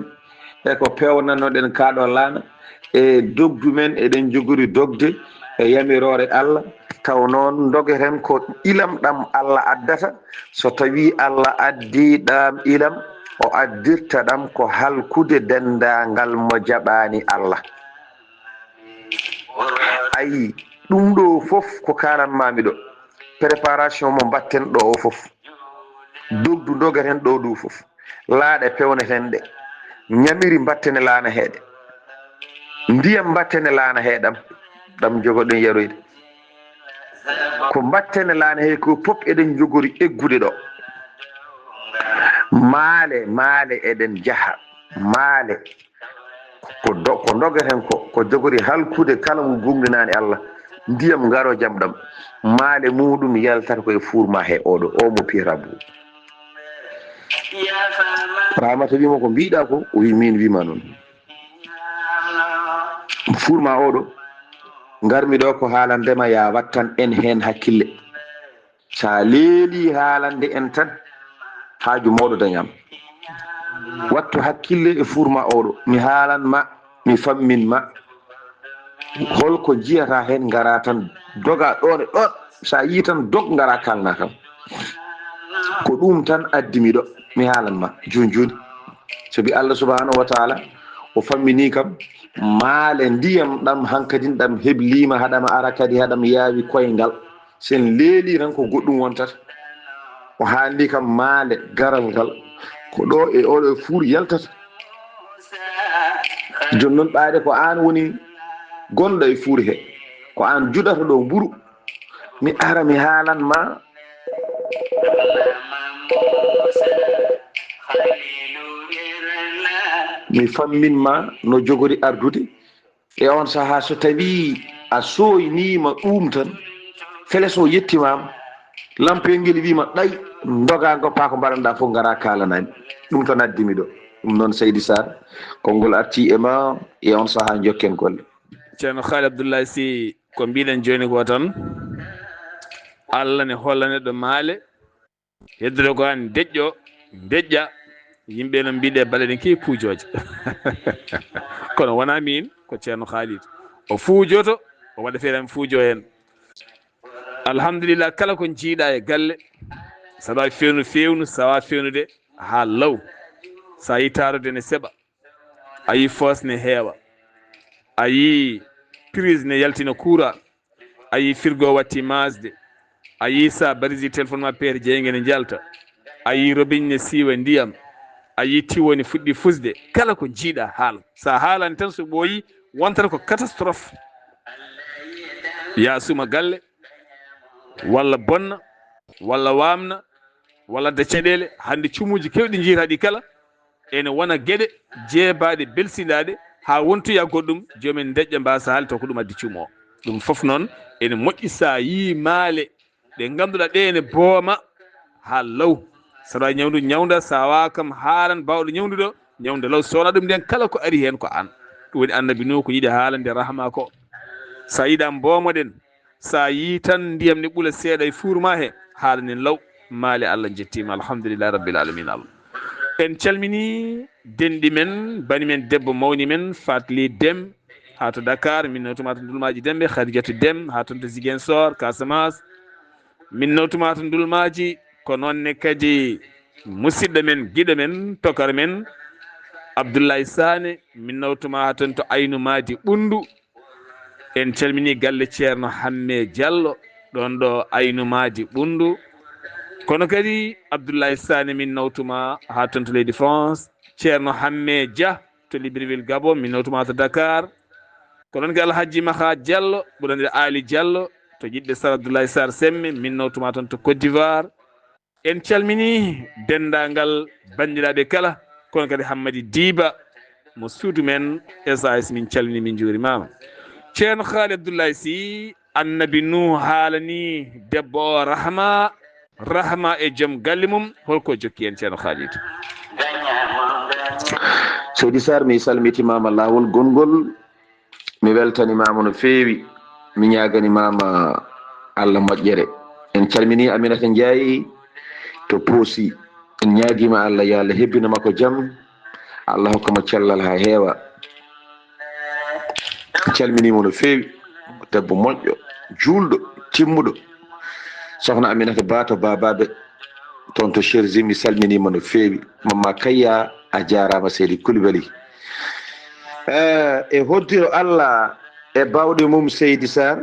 e ko pewnanoɗen kaɗo laana e dogdu men eɗen jogori dogde e yamirore Allah taw noon dogeten ko ilam ɗam Allah addata so tawi Allah addi ɗam ilam o addirta ɗam ko halkude dendagal mo jaɓani Allah ayi ɗum ɗo fof ko kalanmami ɗo préparation mo mbatten ɗo o fof dogdu dogaten ɗo ɗu fof laaɗe pewneten ɗe ñamiri mbattene laana heeɗe ndiyam mbattene laana heeɗam ɗam jogoɗen yaroyde ko mbattene laana heeɗe ko fof eɗen jogori eggude ɗo maale eɗen jaha maale ko dogaten ko jogori halkude kala mo gumɗinani Allah ndiyam ngaro jam ɗam maale muɗum yaltata koye fuurma he oɗo o mo piyata bou Ramata wimo ko mbiɗa ko o wi min wima noon fuurma oɗo garmi ɗo ko haalandema ya wattan en hen hakkille sa leeli haalande en tan haaju mawɗo dañam wattu hakkille e fuurma oɗo mi haalanma mi famminma holko jiyata hen ngara tan doga ɗon e ɗon sa yi tan dog ngara kalna kam ko ɗum tan addimi ɗo mi haalanma joni sabi Allah subhanahu wa taala o fammini kam maale ndiyam ɗam hankadin ɗam heblima haɗama ara kadi haɗam yaawi koyngal sen leeli tan ko goɗɗum wontata o haalni kam maale garal ngal ko ɗo e oɗo fuur yaltata joni noon ɓaade ko an woni gonɗo e fuur he ko an juɗata ɗo mburu mi ara mi haalanma mi famminma no jogori ardude e on saaha so tawi a soynima ɗum tan fele so yettimama lampel ngel wima ɗay doga goppa ko mbaɗanɗa fof gara kalanami ɗum tan addimi ɗo ɗum noon Seydi Sarr konngol arti e ma e on saaha jokken golle ceerno Haali Abdoulaye Sy ko mbiɗen joni ko tan Allah ne holla neɗɗo maale heddude ko an deƴƴa yimɓe no mbiɗe baleɗen kewi puujoje kono wona min ko ceerno Haali o fuujoto o waɗa feere fuujo hen alhamdulillah kala ko jiiɗa e galle saɗa fewnu sawa fewnude ha law sa yi tarude ne seeɓa a yi foos ne heewa a yi prise ne yaltina courant a yi frigo watti masde a yi sa barisi téléphone ma peere jeygue ne jalta a yi robigne ne siiwa ndiyam a yi tiwo ne fuɗɗi fusde kala ko jiiɗa haala sa haalani tan so ɓooyi wontata ko catastrophe ya suma galle walla bonna walla wamna walla da caɗele hande cumuji kewɗi jiita ɗi kala ene wona gueɗe jeebaɗe belsindaɗe ha wontoya goɗɗum jomumen deƴƴa mbasa haali taw ko ɗum addi cuumo o ɗum foof noon ene moƴƴi sa yi maale ɗe ganduɗa ɗe ene booma ha law saɗa ñawdu ñawda sa wawa kam haalan bawɗo ñawduɗo ñawde law sowona ɗum nden kala ko ari hen ko an ɗum woni annabi Nuh ko yiiɗi haalande rahma ko sa yiɗan boomoɗen sa yi tan ndiyam ne ɓuula seeɗa e fuurma he haalanen law maale Allah jettima alhamdulillahi rabbil alamina Allah en calmini denɗi men bani men debbo mawni men Fatli Deme ha to Dakar min nawtuma to Ndulmaji Dembe Khadijatou Deme ha toon to Ziguinchor Casamance min nawtuma to Ndulmaji ko noonne kadi musidɗo men guiɗo men tokar men Abdoulaye Sané min nawtuma ha toon to Aynou Madi Ɓundu en calmini galle ceerno Hamme Diallo ɗon ɗo Aynou Madi Ɓundu kono kadi Abdoulaye Sané min nawtuma ha toon to leydi France ceerno Hamme Dia to Libreville Gabon min nawtuma to Dakar ko noon kadi Alhaji Maha Diallo ɓurande Ali Diallo to jiɗɗe Sar Abdoulaye Sarr Semme min nawtuma toon to Côte d'Ivoire en calmini dendagal bandiraɓe kala kono kadi Hammadi Diba mo suudu men SAS min calmini min juurimama ceerno Haali Abdoulaye Sy annabi Nuh haalani debbo o rahma e joom galle mum holko jokki en ceerno Haalidou Seydi Sarr mi salmitimama lawol gongol mi weltanimama no feewi mi ñaganimama Allah moƴƴere en calmini Aminata Ndiaye to Poosi en ñaguima Allah yo Allah hebbinama ko jaam Allah hokkamo cellal ha heewa calminimo no feewi debbo moƴƴo julɗo timmuɗo sohna Aminata Ba to babaɓe toon to Cherzi mi salminima no feewi Mamma Kayya a jarama Seydi Coulibaly e hoddiro Allah e bawɗe mum Seydi Sar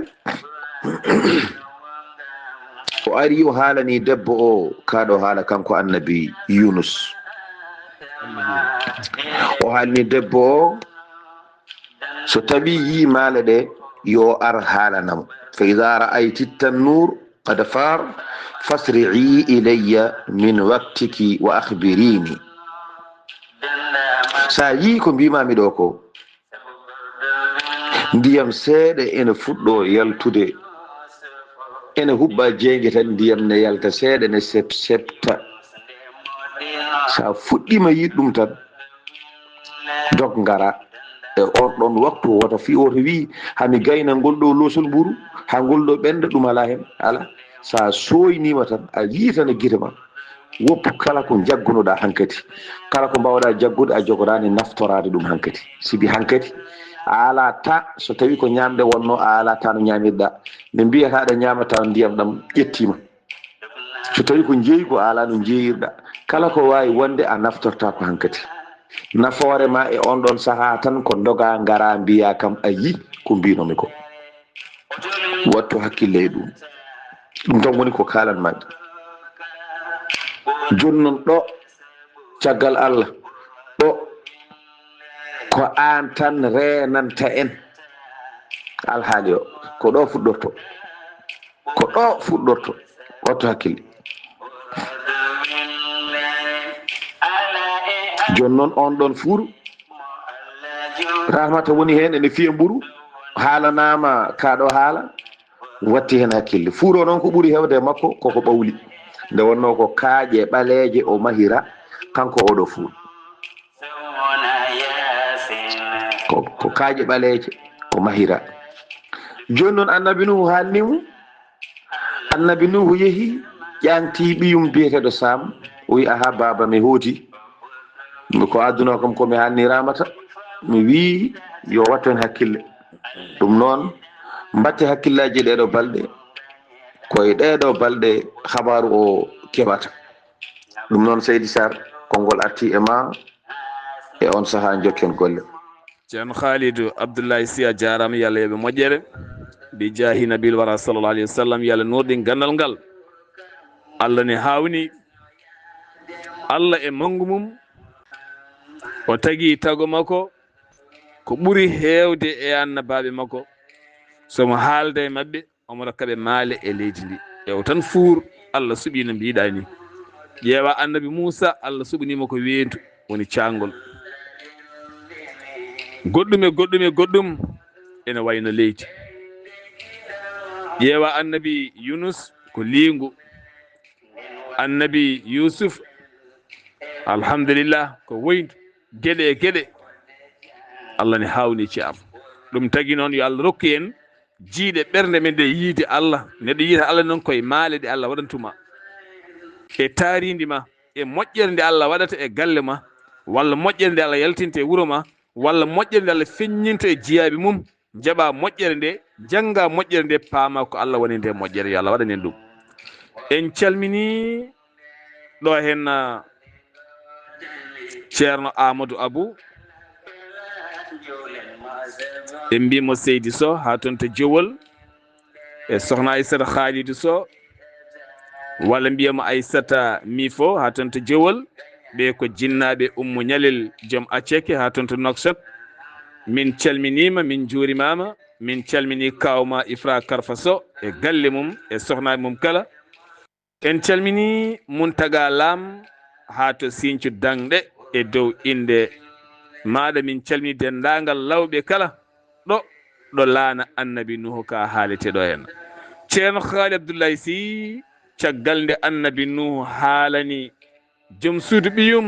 o ari o haalani debbo o kaɗo haala kanko annabi Yunus o haalni debbo o so tawi yi maale ɗe yo ar haalanamo fa ida ra'ayti tannur qad far fasri'i ilayya min waktiki wa akhbirini sa yi ko mbimami ɗo ko ndiyam seeɗa ene fuɗɗo yaltude ene huɓɓa jeegue tan ndiyam ne yalta seeɗa ne septa sa fuɗɗima yiid ɗum tan dog ngara e on ɗon waktu woto fi woto wi hami gayna ngol ɗo losol mburu ha ngol ɗo ɓenda ɗum ala hen ala sa soynima tan a yiitane guite ma woppu kala ko jaggunoɗa hankkadi kala ko mbawɗa jaggude a jogorani naftorade ɗum hankkadi sibi hankkadi a ala ta so tawi ko ñamde wonno a ala ta no ñamirɗa ɓe mbiyataɗa ñamata ndiyam ɗam ƴettima so tawi ko jeeyi ko ala no jeeyirɗa kala ko wawi wonde a naftorta ko hankkadi nafoore ma e on ɗon saaha tan ko doga ngara mbiya kam a yi ko mbinomi ko wattu hakkille e ɗum ɗum tan woni ko kalanmaɗi joni noon ɗo caggal Allah ɗo ko an tan renanta en alhaali o ko ɗo fuɗɗorto wattu hakkille joni noon on ɗon fuuru rahmata woni hen ene fiya mburu haalanama kaɗo haala watti hen hakkille fuuro noon ko ɓuuri hewde makko koko ɓawli nde wonno ko kaaƴe ɓaleeje o mahira kanko oɗo fuuro ko kaaƴe ɓaleeje o mahira joni noon annabi nuhu haalnimo annabi nuhu yeehi ƴanti ɓiyum biyeteɗo Sam o wi aha baba mi hooti ko adduno kam komi haalni Ramata mi wi yo wattu hen hakkille ɗum noon mbatti hakkillaji ɗeɗo balɗe koye ɗeɗo balɗe habaru o keɓata ɗum noon Seydi Sar konngol arti e ma e on saaha jokken golle ceerno Khalidou Abdoulaye Sy a jarama yo Allah yoɓe moƴƴere bi jaahi nabil wara sallallah alayhi wa sallam yo Allah nurɗin gandal ngal Allah ne hawni Allah e mangu mum o tagui tago makko ko ɓuuri hewde e annabaɓe makko somo haalda e mabɓe omo rokkaɓe maale e leydi ndi ewo tan fuur Allah suuɓi no mbiɗa ni ƴeewa annabi Moussa Allah suɓanimo ko weendu woni cangol goɗɗum ene wayno leydi ƴeewa annabi Yunus ko lingu annabi Yusuf alhamdulillah ko woyndu gueɗe e gueɗe Allah ne hawni ceam ɗum tagui noon yo Allah rokku en jiiɗe ɓernde men nde yiide Allah neɗɗo yiita Allah noon koye maale ɗe Allah waɗantuma e taaridi ma e moƴƴere nde Allah waɗata e galle ma walla moƴƴere nde Allah yaltinta e wuuro ma walla moƴƴere nde Allah feññinta e jiyaɓe mum jaɓa moƴƴere nde jangga moƴƴere nde paama ko Allah woni nde moƴƴere yo Allah waɗanen ɗum en calmini ɗo hen ceerno Amadou Abou en mbimo Seydi Sow ha toon to Jowol e sohna Aissata Khalidou Sow walla mbiyamo Aissata Mifo ha toon to Jowol ɓe ko jinnaɓe Ummu Ñalel joom acceke ha toon to Nouakchott min calminima min juurimama min calmini kawma Ifra Karfa Sow e galle mum e sohnaɓe mum kala en calmini Muntaga Lam ha to Sinthiou Dangɗe e dow inde maɗa min calmini dendagal lawɓe kala ɗo laana annabi Nuhu ka haalete ɗo hen ceerno Khalid Abdoulaye Sy caggal nde annabi Nuhu haalani joom suudu ɓiyum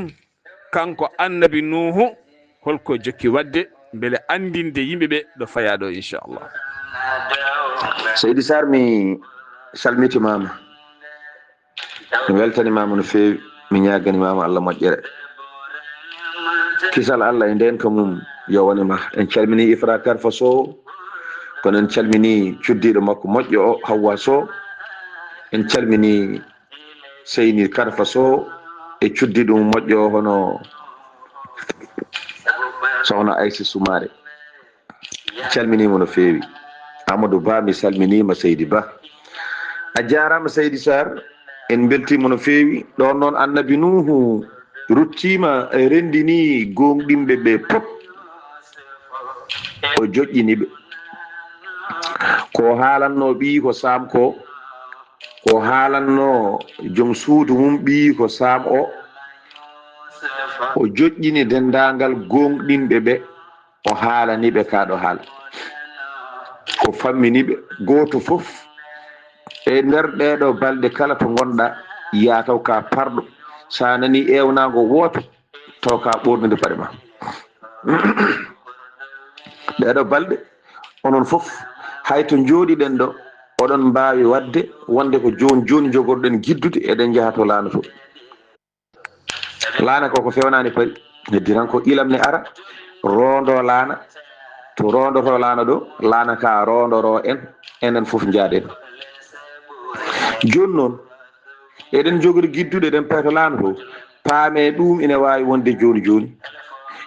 kanko annabi Nuhu holko jokki wadde beele andinde yimɓeɓe ɗo fayaɗo inchallah Seydi Sar mi salmitimama mi weltanimama no fewi mi ñaganimama Allah moƴƴere kisal Allah e nden ka mum yo wonima en calmini Ifra Karfa Sow kono en calmini cuddiɗo makko moƴƴo o Hawwa Sow en calmini Seyni Karfa Sow e cuddiɗo mum moƴƴo o hono sohna Aïssa Soumare calminima no feewi. Amadou Ba mi salminima Seydi Ba. A jarama Seydi Sarr, en beltima no feewi. Ɗon noon annabi Nuhu ruttima rendini gonɗimɓe ɓe pop o joƴƴiniɓe ko haalanno ɓi ko Sam ko haalanno joom suudu mum ɓi ko Sam o joƴƴini dendagal gonɗinɓe ɓe o haalaniɓe kaɗo haala o famminiɓe goto fof e nder ɗeɗo balɗe kala to gonɗa yataw ka parɗo sa nani ewnago woto taw ka ɓornude paɗe ma ɗeɗo balɗe onon fof hayto jooɗiɗen ɗo oɗon mbawi wadde wonde ko joni joni jogorɗen giddude eɗen jaaha to laana to laana koko fewnani paari heddiran ko ilam ne ara rondo laana to rondoto laana ɗo laana ka rondoro enen fof jaaɗen joni noon eɗen jogori giddude eɗen payto laana to paame ɗum ene wawi wonde joni joni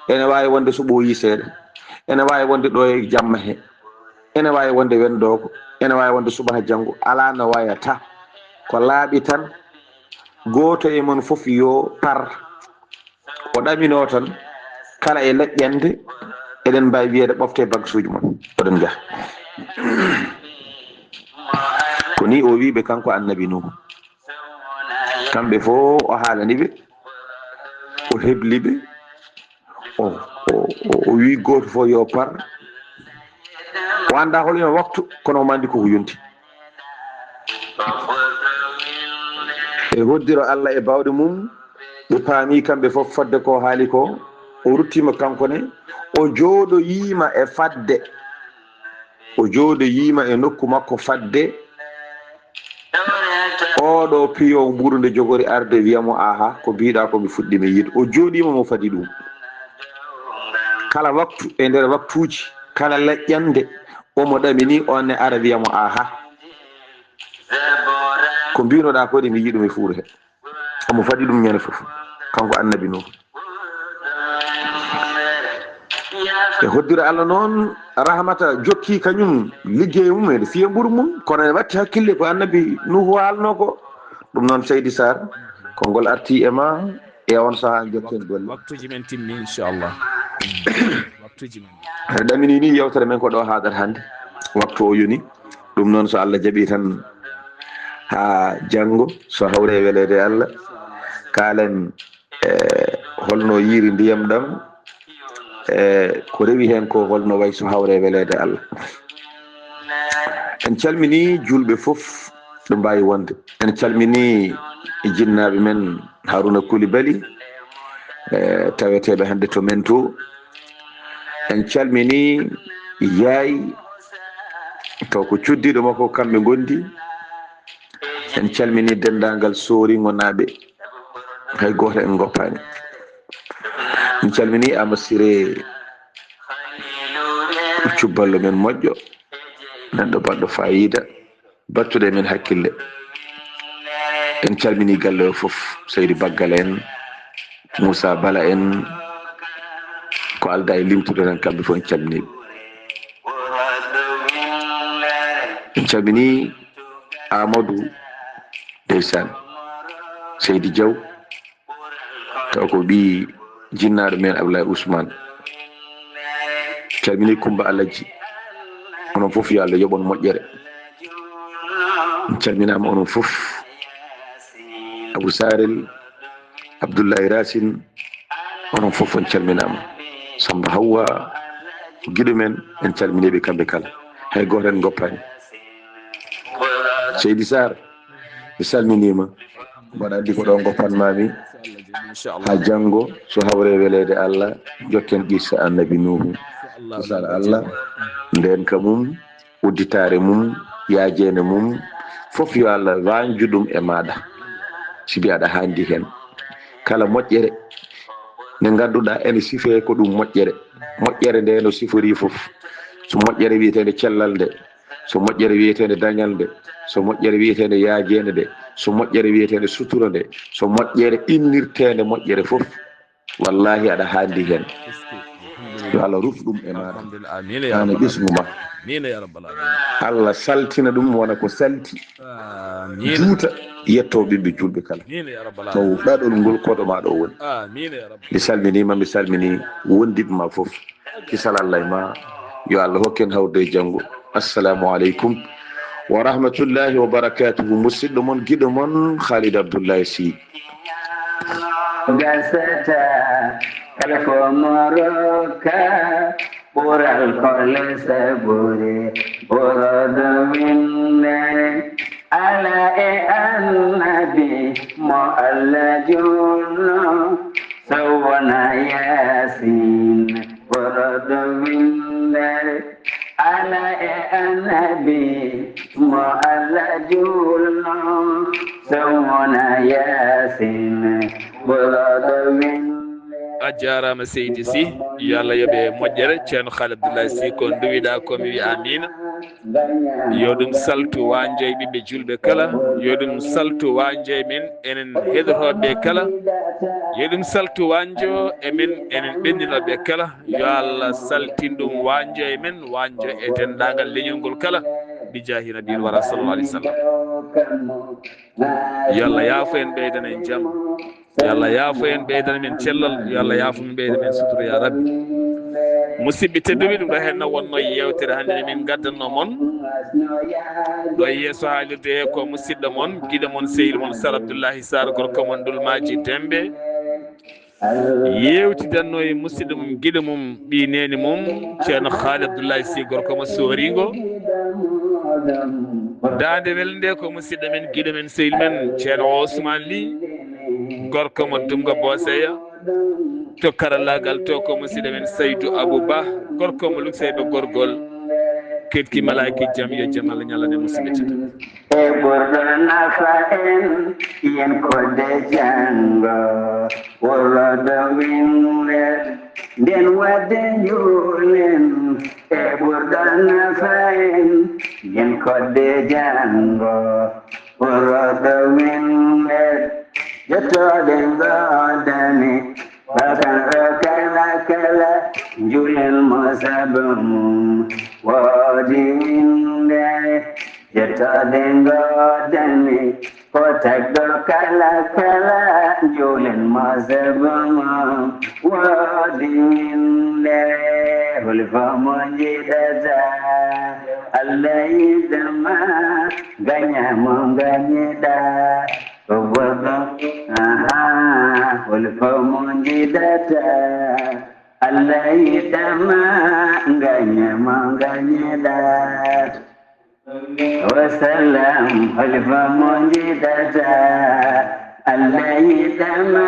ene wawi wonde so ɓooyi seeɗa ene wawi wonde ɗo e jamma he ene wawi wonde wendoko ene wawi wonde subaka janggo ala no wayata ko laaɓi tan goto e mon fof yo par o ɗamino tan kala e leƴƴande eɗen mbawi wiyede ɓofte bagsuji mon oɗen jaaha ko ni o wiɓe kanko annabi Nuhu kamɓe fo o haalaniɓe o hebliɓe o wi goto fo yo par o anda holno waktu kono o mandi koko yonti e hoddiro Allah e bawɗe mum ɓe paami kamɓe fof fadde ko haali ko o ruttima kankone o jooɗoyima e fadde o jooɗoyima e nokku makko fadde oɗo piyo ɓuru nde jogori arde wiyamo aha ko mbiɗa komi fuɗɗimi yiide o jooɗima mo fadi ɗum kala waktu e nder waktuji kala leƴƴande omo ɗamini on ne ara wiyamo aha ko mbinoɗa ko de mi yiiɗum e fuuro he omo faɗi ɗum ñande fof kanko annabi Nuhu e hoddira Allah noon rahmata jokki kañum liggey mum ene fiya ɓuuru mum kono ene watti hakkille ko annabi Nuhu haalno ko ɗum noon Seydi Sarr konngol arti e ma e on saha jokken golle waktuji men timmi inchallah waktuji men aɗa ɗamini ni yewtere men ko ɗo haadata hannde waktu o yoni ɗum noon so Allah jaaɓi tan ha janggo so hawre welede Allah kalen holno yiiri ndiyam ɗam ko rewi hen ko holno way so hawre welede Allah en calmini julɓe fof ɗo mbawi wonde en calmini jinnaɓe men Haruna Coulibaly taweteɓe hande to men to en calmini yaay taw ko cuddiɗo makko kamɓe gondi en calmini dendagal sorigo naɓe hay goto en goppani en calmini Amasiré cubballo men moƴƴo nanɗo baɗɗo fayida battude men hakkille en calmini galle o foof Seydou Baggal en Moussa Bala en ko alda e limtude tan kamɓe fof en calminiɓe en calmini Amadou ndeysan Seydi Diaw taw ko ɓi jinnaɗo men Abdoulaye Ousmane calmini Coumba Alaji onon fof yo Allah yoɓon moƴƴere calminama onon fof Abou Sarel Abdoullahi Racine onon fof on calminama Samba Hawa guiɗo men en calminiɓe kamɓe kala hay goto en goppani Seydi Sarr mi salminima mbaɗa andi ko ɗo goppanmami ha janggo so hawre welede Allah jokken qissa annabi Nuhu sal Allah nden ka mum udditare mum yaajene mum fof yo Allah wanju ɗum e maɗa sibi aɗa handi hen kala moƴƴere nde ganduɗa ene sife ko ɗum moƴƴere nde no sifori fof so moƴƴere wiyetede cellal nde so moƴƴere wiyetede dañal nde so moƴƴere wiyetede yaajede nde so moƴƴere wiyetede sutura nde so moƴƴere innirtede moƴƴere fof wallahi aɗa handi hen yo Allah ruf ɗum e maɗa alhamdulillah amin ya an e rabbal ɓesgu ma amin ya rabbal alamin Allah saltina ɗum wona ko salti amin juuta yettoɓe ɓe julɓe kala amin ya rabbal taw alamin ɗaɗol ngol koɗo maɗo woni amin ya rabbal mi salminima mi salmini wondiɓe ma foof kisal Allah e ma yo Allah hokken hawde e janggo assalamu aleykum wa rahmatullahi wa barakatuhu musidɗo mon guiɗo mon Khalid Abdoullahi Sy gasata kalko moroka bural kole sabure borodo minne ala e annabi mo Allah junno sawana yasin borodo minne ala e annabi mo Allah junno sawana yasin borodo minne a jarama seydi Sy yo Allah yoɓe moƴƴere ceerno Khalid Abdoullahi Sy ko duwiɗa komi wi amina yo ɗum saltu wanjoye ɓiɓɓe julɓe kala yo ɗum saltu wanjoye men enen heɗotoɓe kala yo ɗum saltu wanjo emen enen ɓendinoɓe kala yo Allah saltin ɗum wanjoye men wanjo e dendagal leñol ngol kala bi jahi nabil wara sallallahu alaihi wasallam yo Allah yaafo en ɓeydana en jaam yo Allah yaafo en ɓeydana men cellal yo Allah yaafo men ɓeyda men sutura ya rabbi musidɓe tedduɓe ɗum ɗo henno wonno yewtere hannde nde min gaddanno moon ɗo yeeso haalirde he ko musidɗo moon guiɗo moon sehil moon Sar Abdoullahi Sarr gorko moon Ndulmaji Dembe yewtidanno e musidɗo mum guiɗo mum ɓi neni mum ceerno Khalid Abdoullahi Sy gorko mo Soringo dande welde ko musidɗo men guiɗo men sehil men ceerno Ousmane Ly gorko mo Dumga Boseya to karallagal to ko musidɗo men Seydou Abouba gorko mo lukseyɓe gorgol ketki malaiki jaam yo jaam Allah ñalane musidɓe tedduɓe e ɓurɗo nafa en yen kodde janngo wolodo winde nden wadde juulen e ɓurɗo nafa en yen kodde janngo wolodo winde yettode godani bakan kala kala juulen mo sabamum woodi winde yettode godani ko tagdo kala kala juulen mo sabamum woodi winde holfo mo jiɗata Allah yidama gañamo gañiɗa holfo mo jiɗata Allah yidama gañamo gañiɗa wasalam holfo mo jiɗata Allah yidama